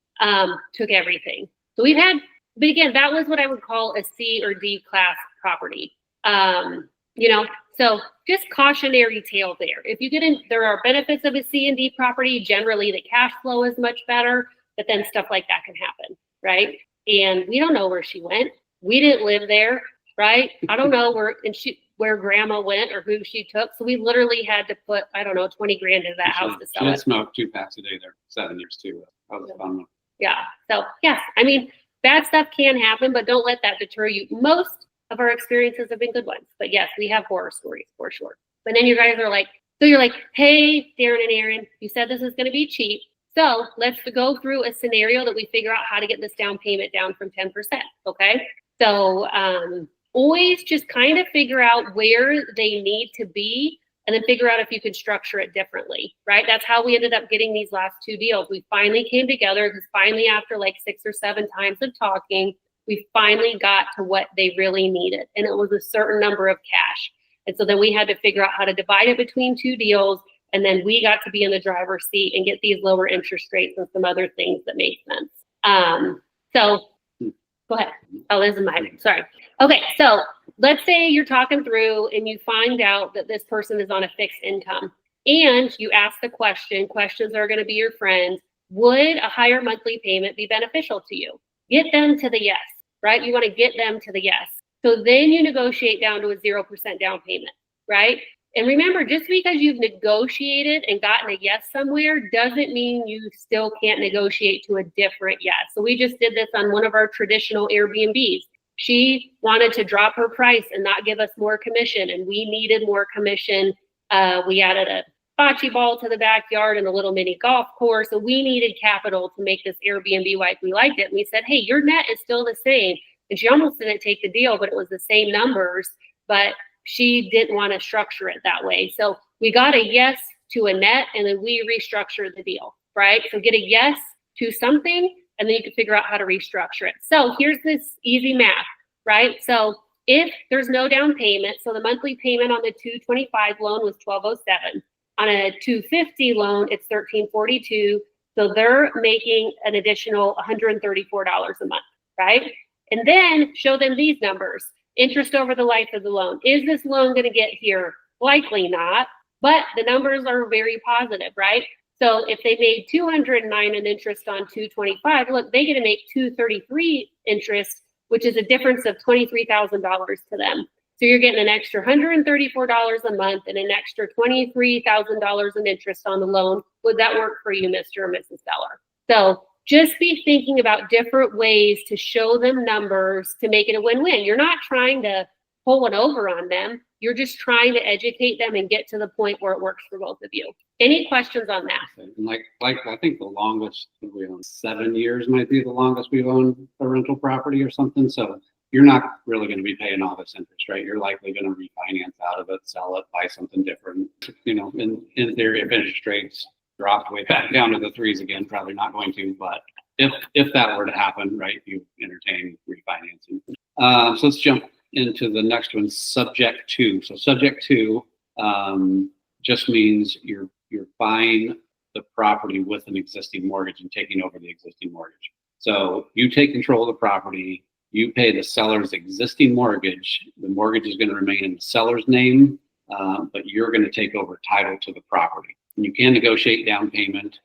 took everything. So we've had, but again, that was what I would call a C or D class property. So just cautionary tale there. If you get in, there are benefits of a C and D property. Generally, the cash flow is much better, but then stuff like that can happen, right? And we don't know where she went. We didn't live there, right? I don't know where grandma went or who she took. So we literally had to put, I don't know, 20 grand into that house to She sell had it. smoked 2 packs a day there, 7 years too. That was a fun one. Yeah. So yes, I mean, bad stuff can happen, but don't let that deter you. Most of our experiences have been good ones, but yes, we have horror stories for sure. But then you guys are like, so you're like, hey, Darren and Aaron, you said this is going to be cheap. So let's go through a scenario that we figure out how to get this down payment down from 10%. Okay. So always just kind of figure out where they need to be and then figure out if you could structure it differently, right? That's how we ended up getting these last 2 deals. We finally came together because finally after like 6 or 7 times of talking, we finally got to what they really needed. And it was a certain number of cash. And so then we had to figure out how to divide it between 2 deals. And then we got to be in the driver's seat and get these lower interest rates and some other things that made sense. So go ahead. Oh, this is mine. Sorry. Okay. So let's say you're talking through and you find out that this person is on a fixed income and you ask the questions are going to be your friends. Would a higher monthly payment be beneficial to you? Get them to the yes, right? You want to get them to the yes. So then you negotiate down to a 0% down payment, right? And remember, just because you've negotiated and gotten a yes somewhere doesn't mean you still can't negotiate to a different yes. So we just did this on one of our traditional Airbnbs. She wanted to drop her price and not give us more commission, and we needed more commission. We added a bocce ball to the backyard and a little mini golf course. So we needed capital to make this Airbnb like we liked it. And we said, hey, your net is still the same. And she almost didn't take the deal, but it was the same numbers. But she didn't want to structure it that way. So we got a yes to a net, and then we restructured the deal, right? So get a yes to something, and then you can figure out how to restructure it. So here's this easy math, right? So if there's no down payment, so the monthly payment on the 225 loan was $1,207. On a 250 loan, it's $1,342. So they're making an additional $134 a month, right? And then show them these numbers. Interest over the life of the loan. Is this loan going to get here? Likely not, but the numbers are very positive, right? So if they made $209 in interest on $225, look, they get to make $233 interest, which is a difference of $23,000 to them. So you're getting an extra $134 a month and an extra $23,000 in interest on the loan. Would that work for you, Mr. or Mrs. Seller? So just be thinking about different ways to show them numbers to make it a win-win. You're not trying to pull one over on them. You're just trying to educate them and get to the point where it works for both of you. Any questions on that? And like I think the longest we own 7 years might be the longest we've owned a rental property or something. So you're not really going to be paying all this interest, right? You're likely going to refinance out of it, sell it, buy something different. You know, in theory, if interest rates dropped way back down to the 3s again, probably not going to, but if that were to happen, right, you entertain refinancing. So let's jump into the next one, subject to. So subject to just means you're buying the property with an existing mortgage and taking over the existing mortgage. So you take control of the property, you pay the seller's existing mortgage. The mortgage is going to remain in the seller's name, but you're going to take over title to the property. And you can negotiate down payment.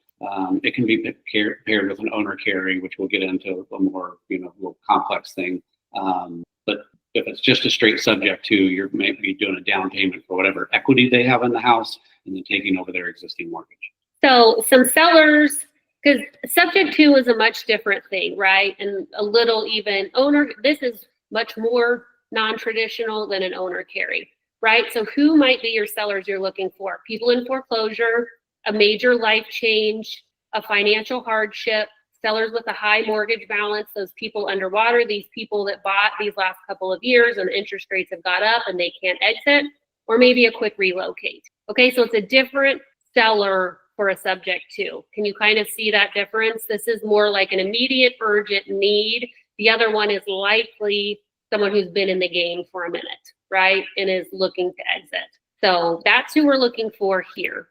It can be paired with an owner carry, which we'll get into a more, little complex thing. But if it's just a straight subject to, you're maybe doing a down payment for whatever equity they have in the house and then taking over their existing mortgage. So some sellers, because subject to is a much different thing, right? And a little even owner, this is much more non-traditional than an owner carry, right? So who might be your sellers you're looking for? People in foreclosure, a major life change, a financial hardship, sellers with a high mortgage balance, those people underwater, these people that bought these last couple of years and interest rates have got up and they can't exit, or maybe a quick relocate. Okay, so it's a different seller for a subject too. Can you kind of see that difference? This is more like an immediate urgent need. The other one is likely someone who's been in the game for a minute, right? And is looking to exit. So that's who we're looking for here.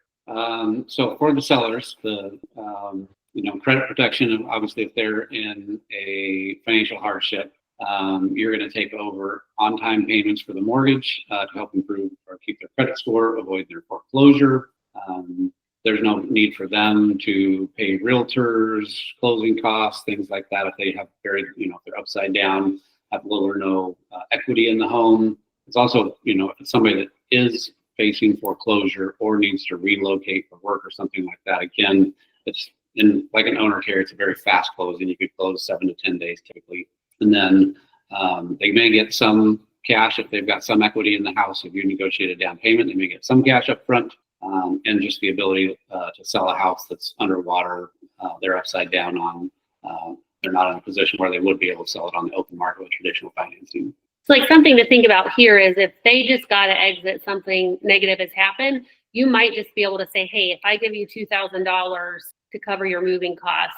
So for the sellers, the credit protection, obviously if they're in a financial hardship, you're going to take over on-time payments for the mortgage to help improve or keep their credit score, avoid their foreclosure. There's no need for them to pay realtors, closing costs, things like that. If they have if they're upside down, have little or no equity in the home. It's also, if it's somebody that is facing foreclosure or needs to relocate for work or something like that, again, it's like an owner carry, it's a very fast closing. You could close 7 to 10 days typically. And then they may get some cash if they've got some equity in the house. If you negotiate a down payment, they may get some cash up front, and just the ability to sell a house that's underwater. They're upside down on, they're not in a position where they would be able to sell it on the open market with traditional financing. So like something to think about here is if they just got to exit, something negative has happened, you might just be able to say, hey, if I give you $2,000 to cover your moving costs,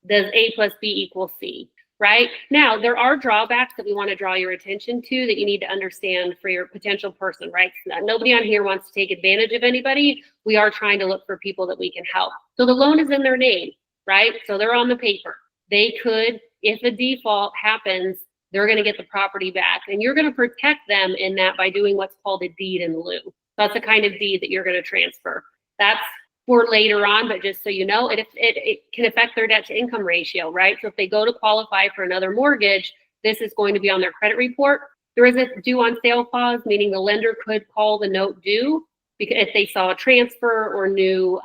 does A plus B equal C? Right? Now, there are drawbacks that we want to draw your attention to that you need to understand for your potential person, right? Nobody on here wants to take advantage of anybody. We are trying to look for people that we can help. So the loan is in their name, right? So they're on the paper. They could, if a default happens, they're going to get the property back. And you're going to protect them in that by doing what's called a deed in lieu. That's the kind of deed that you're going to transfer. That's for later on, but just so you know, it can affect their debt to income ratio, right? So if they go to qualify for another mortgage, this is going to be on their credit report. There is a due on sale clause, meaning the lender could call the note due because if they saw a transfer or new,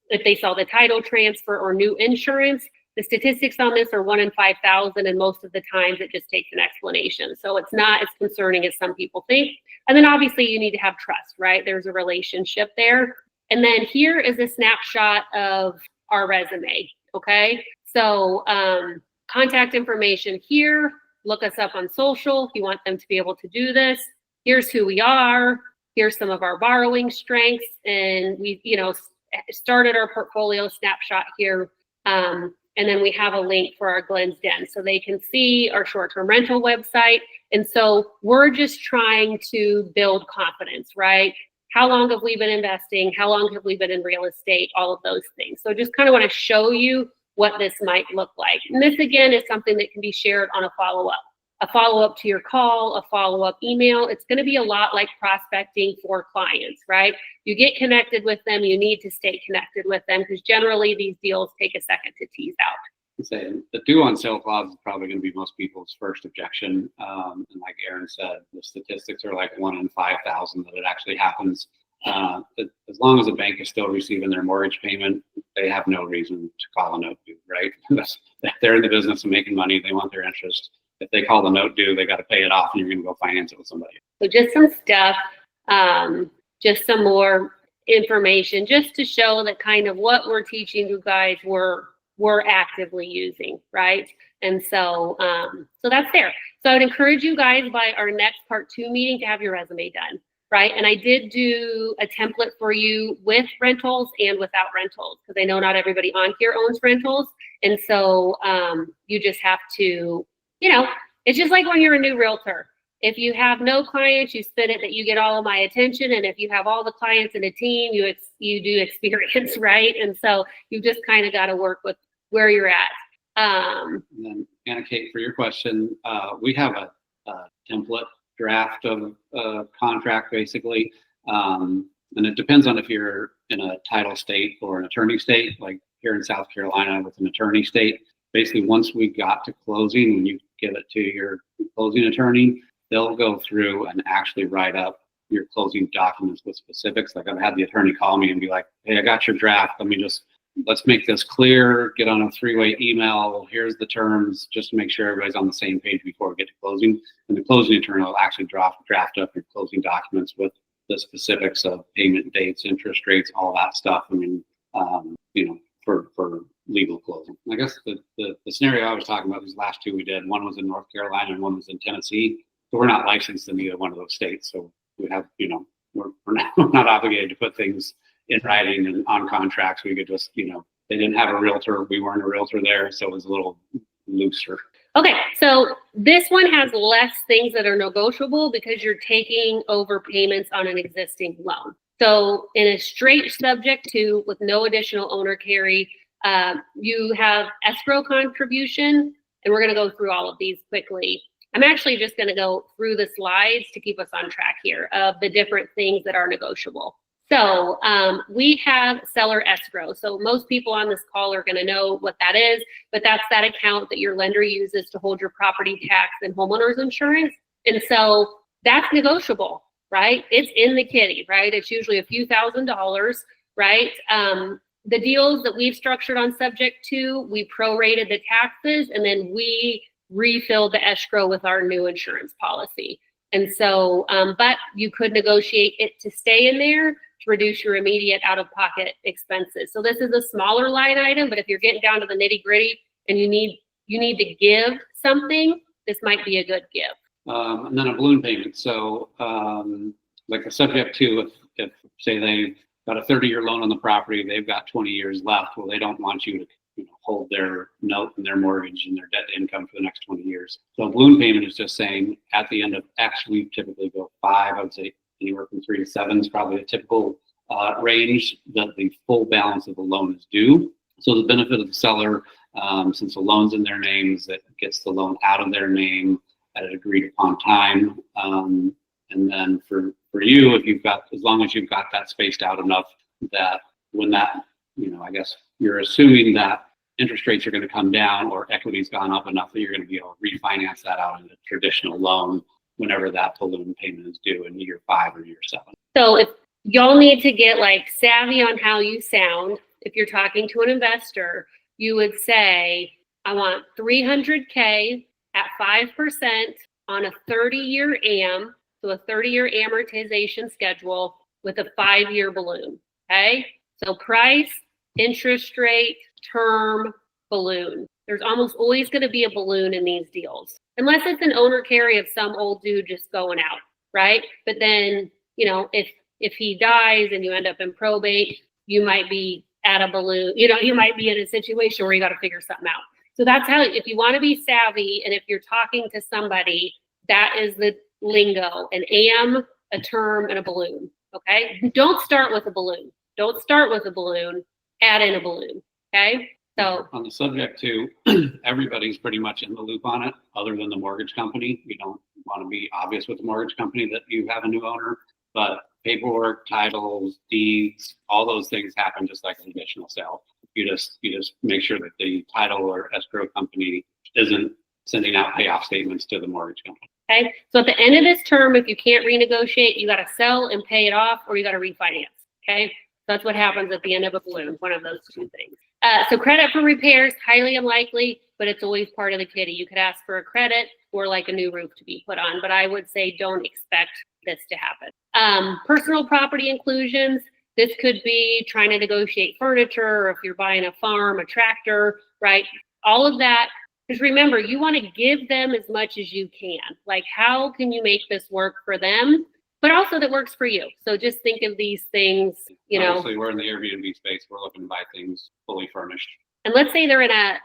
if they saw the title transfer or new insurance. The statistics on this are 1 in 5,000, and most of the times it just takes an explanation. So it's not as concerning as some people think. And then obviously you need to have trust, right? There's a relationship there. And then here is a snapshot of our resume, okay? So contact information here, look us up on social if you want them to be able to do this. Here's who we are. Here's some of our borrowing strengths. And we, started our portfolio snapshot here. And then we have a link for our Glenn's Den so they can see our short-term rental website. And so we're just trying to build confidence, right? How long have we been investing? How long have we been in real estate? All of those things. So just kind of want to show you what this might look like. And this, again, is something that can be shared on a follow-up to your call, a follow-up email. It's going to be a lot like prospecting for clients, right? You get connected with them. You need to stay connected with them because generally these deals take a second to tease out. Say the due on sale clause is probably going to be most people's first objection. And like Aaron said, the statistics are like 1 in 5,000 that it actually happens. As long as the bank is still receiving their mortgage payment, they have no reason to call a note due, right? They're in the business of making money. They want their interest. If they call the note due, they got to pay it off and you're going to go finance it with somebody. So just some stuff, just some more information, just to show that kind of what we're teaching you guys we're actively using, right? And so, so that's there. So I would encourage you guys by our next part 2 meeting to have your resume done, right? And I did do a template for you with rentals and without rentals, because I know not everybody on here owns rentals. And so you just have to, it's just like when you're a new realtor. If you have no clients, you spin it that you get all of my attention. And if you have all the clients in a team, you do experience, right? And so you just kind of got to work with where you're at. And then, Anna Kate, for your question, we have a template draft of a contract, basically. And it depends on if you're in a title state or an attorney state, like here in South Carolina with an attorney state. Basically, once we got to closing, when you give it to your closing attorney, they'll go through and actually write up your closing documents with specifics. Like I've had the attorney call me and be like, hey, I got your draft. Let me just let's make this clear, get on a three-way email, here's the terms, just to make sure everybody's on the same page before we get to closing. And the closing attorney will actually draft up your closing documents with the specifics of payment dates, interest rates, all that stuff. I mean, for legal closing. I guess the scenario I was talking about, these last two we did, one was in North Carolina and one was in Tennessee. So we're not licensed in either one of those states. So we have, we're not obligated to put things in writing and on contracts. We could just, they didn't have a realtor. We weren't a realtor there. So it was a little looser. Okay, so this one has less things that are negotiable because you're taking over payments on an existing loan. So in a straight subject to with no additional owner carry, you have escrow contribution, and we're going to go through all of these quickly. I'm actually just going to go through the slides to keep us on track here of the different things that are negotiable. So we have seller escrow. So most people on this call are going to know what that is, but that's that account that your lender uses to hold your property tax and homeowners insurance. And so that's negotiable, right? It's in the kitty, right? It's usually a few $1,000s, right? The deals that we've structured on subject to, we prorated the taxes and then we refilled the escrow with our new insurance policy. And so, but you could negotiate it to stay in there to reduce your immediate out-of-pocket expenses. So this is a smaller line item, but if you're getting down to the nitty-gritty and you need to give something, this might be a good give. And then a balloon payment. So like a subject to, if say they've got a 30-year loan on the property, they've got 20 years left. Well, they don't want you to hold their note and their mortgage and their debt to income for the next 20 years. So a balloon payment is just saying at the end of X, we typically go 5, I would say anywhere from 3 to 7 is probably a typical range that the full balance of the loan is due. So the benefit of the seller, since the loan's in their name, is that it gets the loan out of their name at an agreed upon time. And then for you, if you've got, as long as you've got that spaced out enough that when that, I guess you're assuming that interest rates are going to come down or equity's gone up enough that you're going to be able to refinance that out in a traditional loan whenever that balloon payment is due in year 5 or year 7. So if y'all need to get like savvy on how you sound, if you're talking to an investor, you would say, I want $300K at 5% on a 30-year AM, so a 30-year amortization schedule with a 5-year balloon, okay? So price, interest rate, term, balloon. There's almost always going to be a balloon in these deals, unless it's an owner carry of some old dude just going out, right? But then, if he dies and you end up in probate, you might be at a balloon, you might be in a situation where you got to figure something out. So that's how, if you want to be savvy and if you're talking to somebody, that is the lingo, an AM, a term, and a balloon, okay? Don't start with a balloon. Don't start with a balloon, add in a balloon, okay? So on the subject to, everybody's pretty much in the loop on it, other than the mortgage company. You don't want to be obvious with the mortgage company that you have a new owner, but paperwork, titles, deeds, all those things happen just like an additional sale. You just make sure that the title or escrow company isn't sending out payoff statements to the mortgage company. okay, so at the end of this term, if you can't renegotiate, you got to sell and pay it off, or you got to refinance, okay? That's what happens at the end of a balloon, one of those two things. So credit for repairs, highly unlikely, but it's always part of the kitty. You could ask for a credit or like a new roof to be put on, but I would say don't expect this to happen. Personal property inclusions, this could be trying to negotiate furniture, or if you're buying a farm, a tractor, right? All of that, because remember, you want to give them as much as you can. Like, how can you make this work for them, but also that works for you? So just think of these things, Obviously, we're in the Airbnb space. We're looking to buy things fully furnished. And let's say they're in a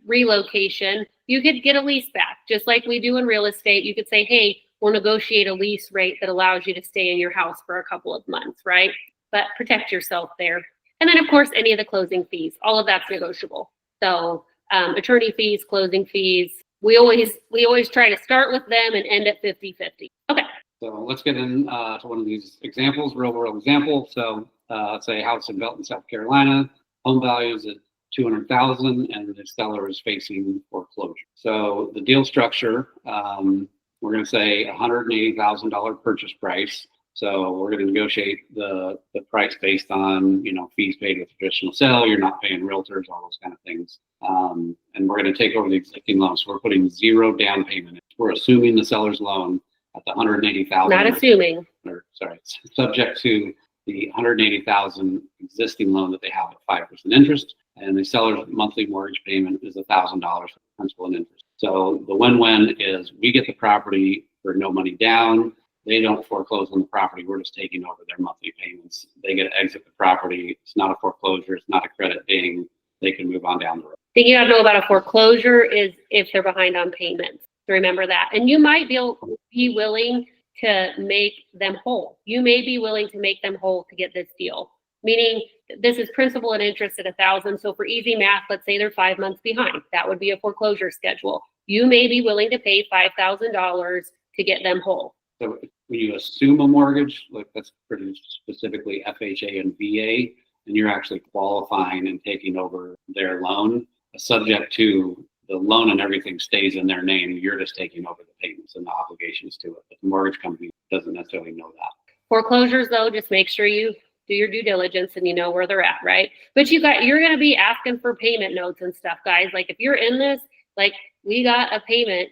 relocation, you could get a lease back, just like we do in real estate. You could say, hey, we'll negotiate a lease rate that allows you to stay in your house for a couple of months, right? But protect yourself there. And then of course, any of the closing fees, all of that's negotiable. So attorney fees, closing fees, we always try to start with them and end at 50-50. Okay. So let's get in to one of these examples, real world example. So let's say a house in Belton, South Carolina, home value is at $200,000 and the seller is facing foreclosure. So the deal structure, we're going to say $180,000 purchase price. So we're going to negotiate the price based on, fees paid with traditional sale. You're not paying realtors, all those kind of things. And we're going to take over the existing loan. So we're putting zero down payment. We're assuming the seller's loan at the 180,000. Not assuming. Or sorry, subject to the 180,000 existing loan that they have at 5% interest, and the seller's monthly mortgage payment is $1,000 for principal and interest. So the win-win is we get the property for no money down. They don't foreclose on the property. We're just taking over their monthly payments. They get to exit the property. It's not a foreclosure. It's not a credit ding. They can move on down the road. The thing you have to know about a foreclosure is if they're behind on payments. So remember that. And you might be willing to make them whole. You may be willing to make them whole to get this deal. Meaning this is principal and interest at 1,000. So for easy math, let's say they're 5 months behind. That would be a foreclosure schedule. You may be willing to pay $5,000 to get them whole. So when you assume a mortgage, like that's pretty specifically FHA and VA, and you're actually qualifying and taking over their loan, subject to the loan and everything stays in their name. You're just taking over the payments and the obligations to it. But the mortgage company doesn't necessarily know that. Foreclosures, though, just make sure you do your due diligence and you know where they're at, right? But you're going to be asking for payment notes and stuff, guys. Like if you're in this, like we got a payment,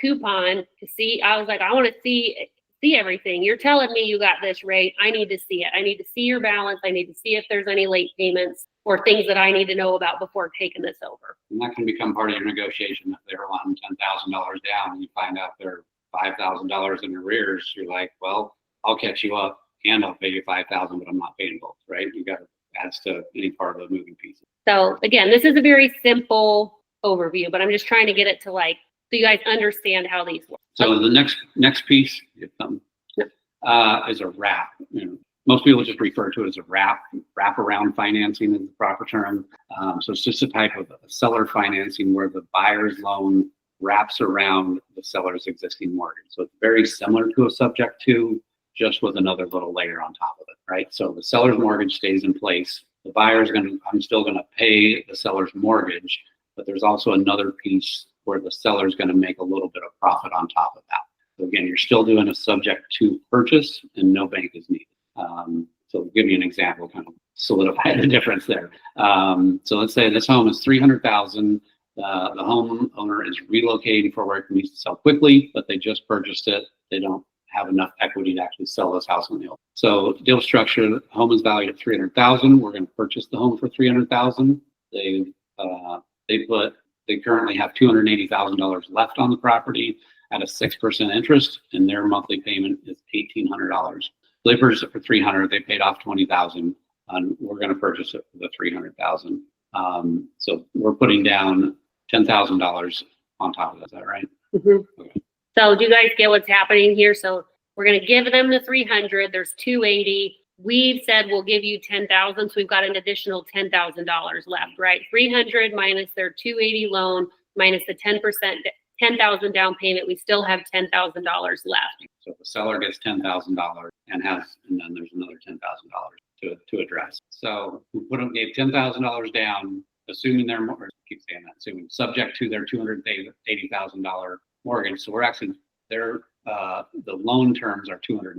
coupon to see. I was like, I want to see everything. You're telling me you got this rate. I need to see it. I need to see your balance. I need to see if there's any late payments or things that I need to know about before taking this over. And that can become part of your negotiation. If they're wanting $10,000 down and you find out they're $5,000 in arrears, you're like, well, I'll catch you up and I'll pay you $5,000, but I'm not paying both, right? You got to add to any part of the moving pieces. So again, this is a very simple overview, but I'm just trying to get it to so you guys understand how these work. So the next piece is a wrap. Most people just refer to it as a wraparound financing is the proper term. So it's just a type of seller financing where the buyer's loan wraps around the seller's existing mortgage. So it's very similar to a subject to, just with another little layer on top of it, right? So the seller's mortgage stays in place. The buyer's I'm still gonna pay the seller's mortgage, but there's also another piece where the seller's gonna make a little bit of profit on top of that. So again, you're still doing a subject to purchase and no bank is needed. So I'll give you an example, kind of solidify the difference there. So let's say this home is $300,000. The homeowner is relocating for work and needs to sell quickly, but they just purchased it. They don't have enough equity to actually sell this house on the open. So deal structure, the home is valued at $300,000. We're going to purchase the home for $300,000. They currently have $280,000 left on the property at a 6% interest, and their monthly payment is $1,800. They purchased it for $300,000. They paid off $20,000, and we're going to purchase it for the $300,000. So we're putting down $10,000 on top of that. Is that right? Mm-hmm. Okay. So do you guys get what's happening here? So we're going to give them the 300. There's 280. We've said we'll give you 10,000. So we've got an additional $10,000 left, right? 300 minus their 280 loan minus the 10%, 10,000 down payment. We still have $10,000 left. So the seller gets $10,000 and then there's another $10,000 to address. So we gave $10,000 down, assuming assuming subject to their $280,000 mortgage. So we're actually the loan terms are $290,000,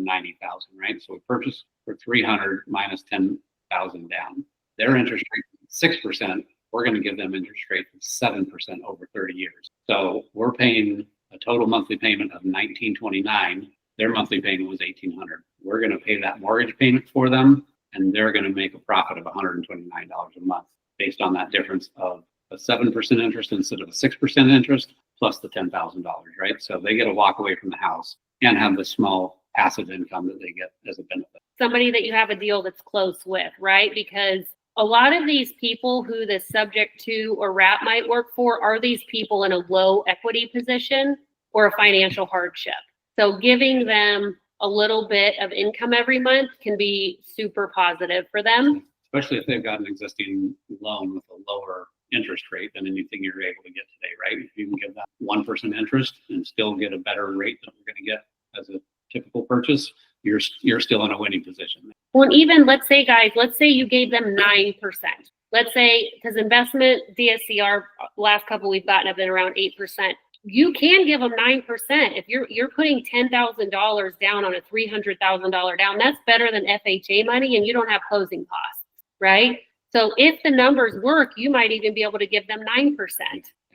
right? So we purchased for $300 minus $10,000 down. Their interest rate is 6%. We're going to give them interest rate of 7% over 30 years. So we're paying a total monthly payment of $1,929. Their monthly payment was $1,800. We're going to pay that mortgage payment for them, and they're going to make a profit of $129 a month based on that difference of a 7% interest instead of a 6% interest plus the $10,000, right? So they get a walk away from the house and have the small passive income that they get as a benefit. Somebody that you have a deal that's close with, right? Because a lot of these people who the subject to or wrap might work for are these people in a low equity position or a financial hardship. So giving them a little bit of income every month can be super positive for them. Especially if they've got an existing loan with a lower interest rate than anything you're able to get today, right? If you can give that 1% interest and still get a better rate than we're going to get as a typical purchase, you're still in a winning position. Well, even let's say you gave them 9%. Let's say, because investment DSCR last couple we've gotten have been around 8%. you can give them 9%. If you're putting $10,000 down on a $300,000 down, that's better than FHA money, and you don't have closing costs, right? So if the numbers work, you might even be able to give them 9%,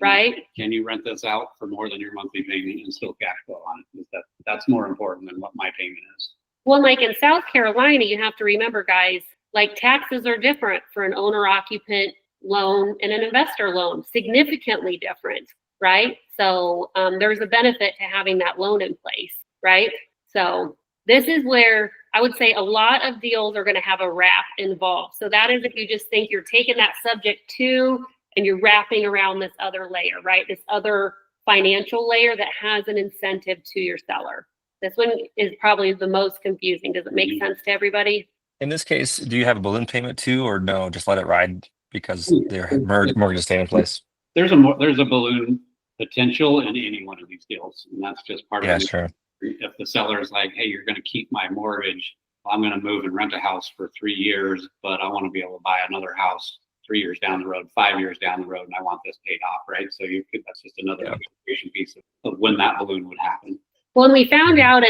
right? Can you rent this out for more than your monthly payment and still cash flow on it? That's more important than what my payment is. Well, like in South Carolina, you have to remember, guys, like taxes are different for an owner occupant loan and an investor loan, significantly different, right? So there's a benefit to having that loan in place, right? So this is where I would say a lot of deals are going to have a wrap involved. So that is if you just think you're taking that subject to and you're wrapping around this other layer, right? This other financial layer that has an incentive to your seller. This one is probably the most confusing. Does it make sense to everybody? In this case, do you have a balloon payment too, or no, just let it ride because their mortgage stay in place? There's a balloon potential in any one of these deals, and that's just part Yeah, of it. sure. If the seller's like, hey, you're going to keep my mortgage, I'm going to move and rent a house for 3 years, but I want to be able to buy another house 3 years down the road, 5 years down the road, and I want this paid off, right? So that's just another negotiation piece of when that balloon would happen. Well, and we found out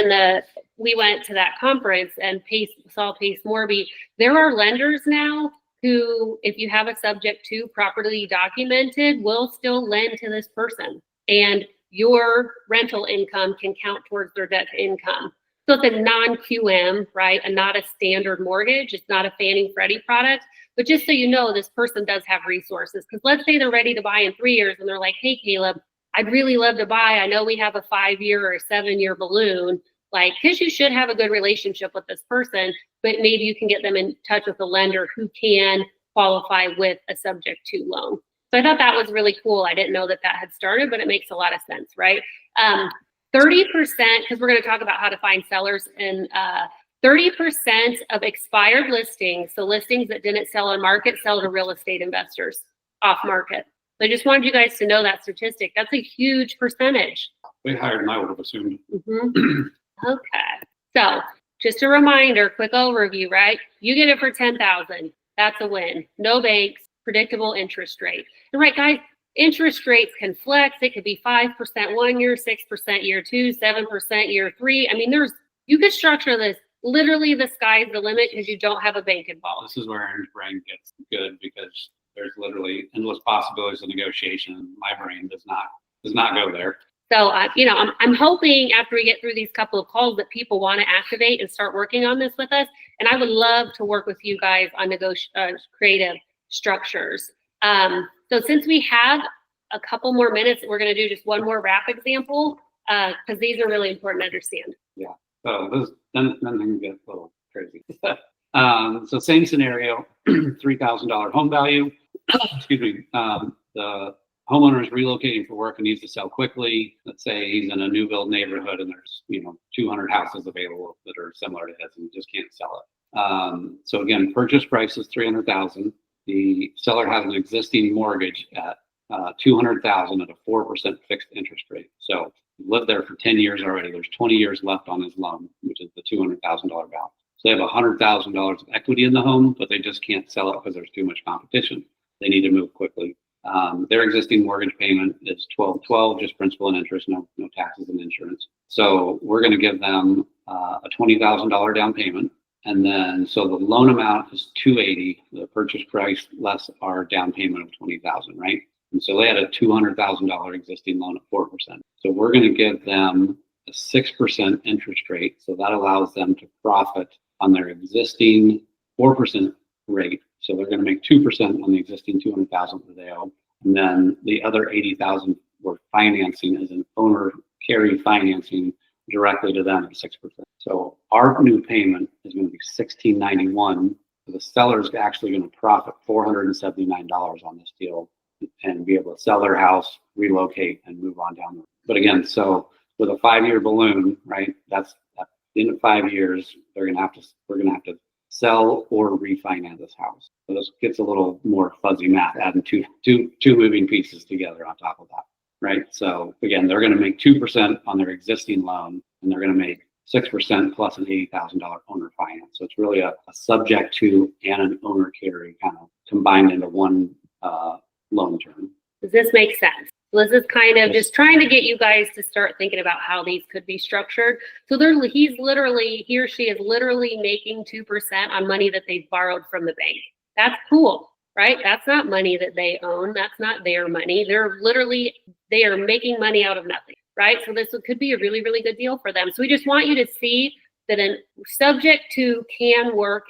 we went to that conference and saw Pace Morby. There are lenders now who, if you have a subject to properly documented, will still lend to this person. And your rental income can count towards their debt to income. So it's a non-QM, right? And not a standard mortgage. It's not a Fannie Freddie product. But just so you know, this person does have resources. Because let's say they're ready to buy in 3 years and they're like, hey, Caleb, I'd really love to buy. I know we have a 5-year or a 7-year balloon, like, because you should have a good relationship with this person, but maybe you can get them in touch with a lender who can qualify with a subject to loan. So I thought that was really cool. I didn't know that had started, but it makes a lot of sense, right? 30%, because we're going to talk about how to find sellers, and 30% of expired listings, so listings that didn't sell on market, sell to real estate investors off market. So I just wanted you guys to know that statistic. That's a huge percentage. Way higher than I would have assumed. Mm-hmm. Okay. So just a reminder, quick overview, right? You get it for $10,000. That's a win. No banks, predictable interest rate. And right, guys, interest rates can flex. It could be 5% 1 year, 6% year 2, 7% year 3. I mean, you could structure this. Literally, the sky's the limit because you don't have a bank involved. This is where Aaron's brain gets good, because there's literally endless possibilities of negotiation. My brain does not go there. So, I'm hoping after we get through these couple of calls that people want to activate and start working on this with us. And I would love to work with you guys on creative structures. So since we have a couple more minutes, we're going to do just one more wrap example because these are really important to understand. Yeah. So then things get a little crazy. So same scenario, $3,000 home value. Excuse me. The homeowner is relocating for work and needs to sell quickly. Let's say he's in a new build neighborhood and there's 200 houses available that are similar to his, and he just can't sell it. So again, purchase price is $300,000. The seller has an existing mortgage at $200,000 at a 4% fixed interest rate. So he's lived there for 10 years already. There's 20 years left on his loan, which is the $200,000 balance. So they have $100,000 of equity in the home, but they just can't sell it because there's too much competition. They need to move quickly. Their existing mortgage payment is $1,212, just principal and interest, no taxes and insurance. So we're going to give them a $20,000 down payment. And then, so the loan amount is $280, the purchase price less our down payment of $20,000, right? And so they had a $200,000 existing loan at 4%. So we're going to give them a 6% interest rate. So that allows them to profit on their existing 4% rate. So they're going to make 2% on the existing $200,000 that they owe. And then the other $80,000 we're financing as an owner carry financing directly to them at 6%. So our new payment is going to be $1,691. So the seller's actually going to profit $479 on this deal and be able to sell their house, relocate, and move on down the road. But again, so with a 5-year balloon, right? That's at the end of 5 years, we're going to have to sell or refinance this house. So this gets a little more fuzzy math, adding two moving pieces together on top of that, right? So again, they're going to make 2% on their existing loan, and they're going to make 6% plus an $80,000 owner finance. So it's really a subject to and an owner carry kind of combined into one loan term. Does this make sense? So this is kind of just trying to get you guys to start thinking about how these could be structured. So he or she is literally making 2% on money that they've borrowed from the bank. That's cool, right? That's not money that they own. That's not their money. They are making money out of nothing, right? So this could be a really, really good deal for them. So we just want you to see that a subject to can work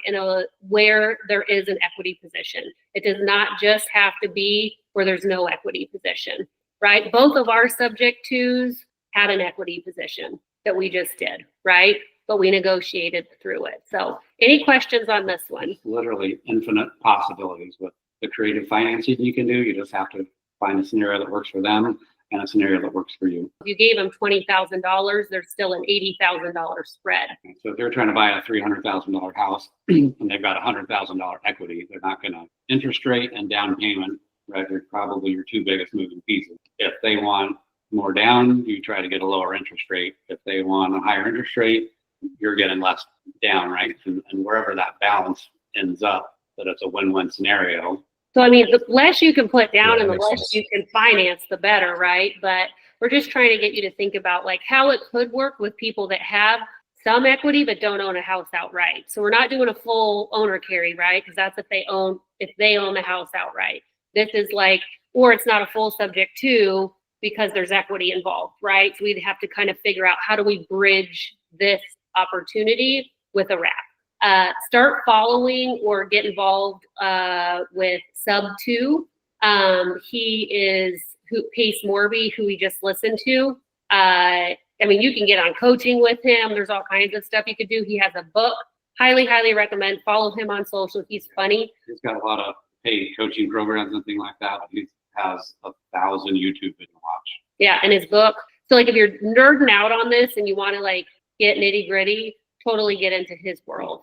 where there is an equity position. It does not just have to be where there's no equity position, right? Both of our subject twos had an equity position that we just did, right? But we negotiated through it. So any questions on this one? It's literally infinite possibilities with the creative financing you can do. You just have to find a scenario that works for them and a scenario that works for you. If you gave them $20,000, there's still an $80,000 spread. And so if they're trying to buy a $300,000 house and they've got $100,000 equity, they're not going to interest rate and down payment, right? They're probably your two biggest moving pieces. If they want more down, you try to get a lower interest rate. If they want a higher interest rate, you're getting less down, right? And wherever that balance ends up, that it's a win-win scenario. So, I mean, the less you can put down Yeah, and the that makes less sense. you can finance, the better, right? But we're just trying to get you to think about like how it could work with people that have some equity but don't own a house outright. So we're not doing a full owner carry, right? Because that's if they own the house outright. This is like, or it's not a full subject to because there's equity involved, right? So we'd have to kind of figure out how do we bridge this opportunity with a wrap. Start following or get involved with Sub 2. He is Pace Morby, who we just listened to. I mean, you can get on coaching with him. There's all kinds of stuff you could do. He has a book. Highly, highly recommend. Follow him on social. He's funny. He's got a lot of paid coaching programs and things like that. He has 1,000 YouTube videos to watch. Yeah, and his book. So like if you're nerding out on this and you want to like get nitty gritty, totally get into his world.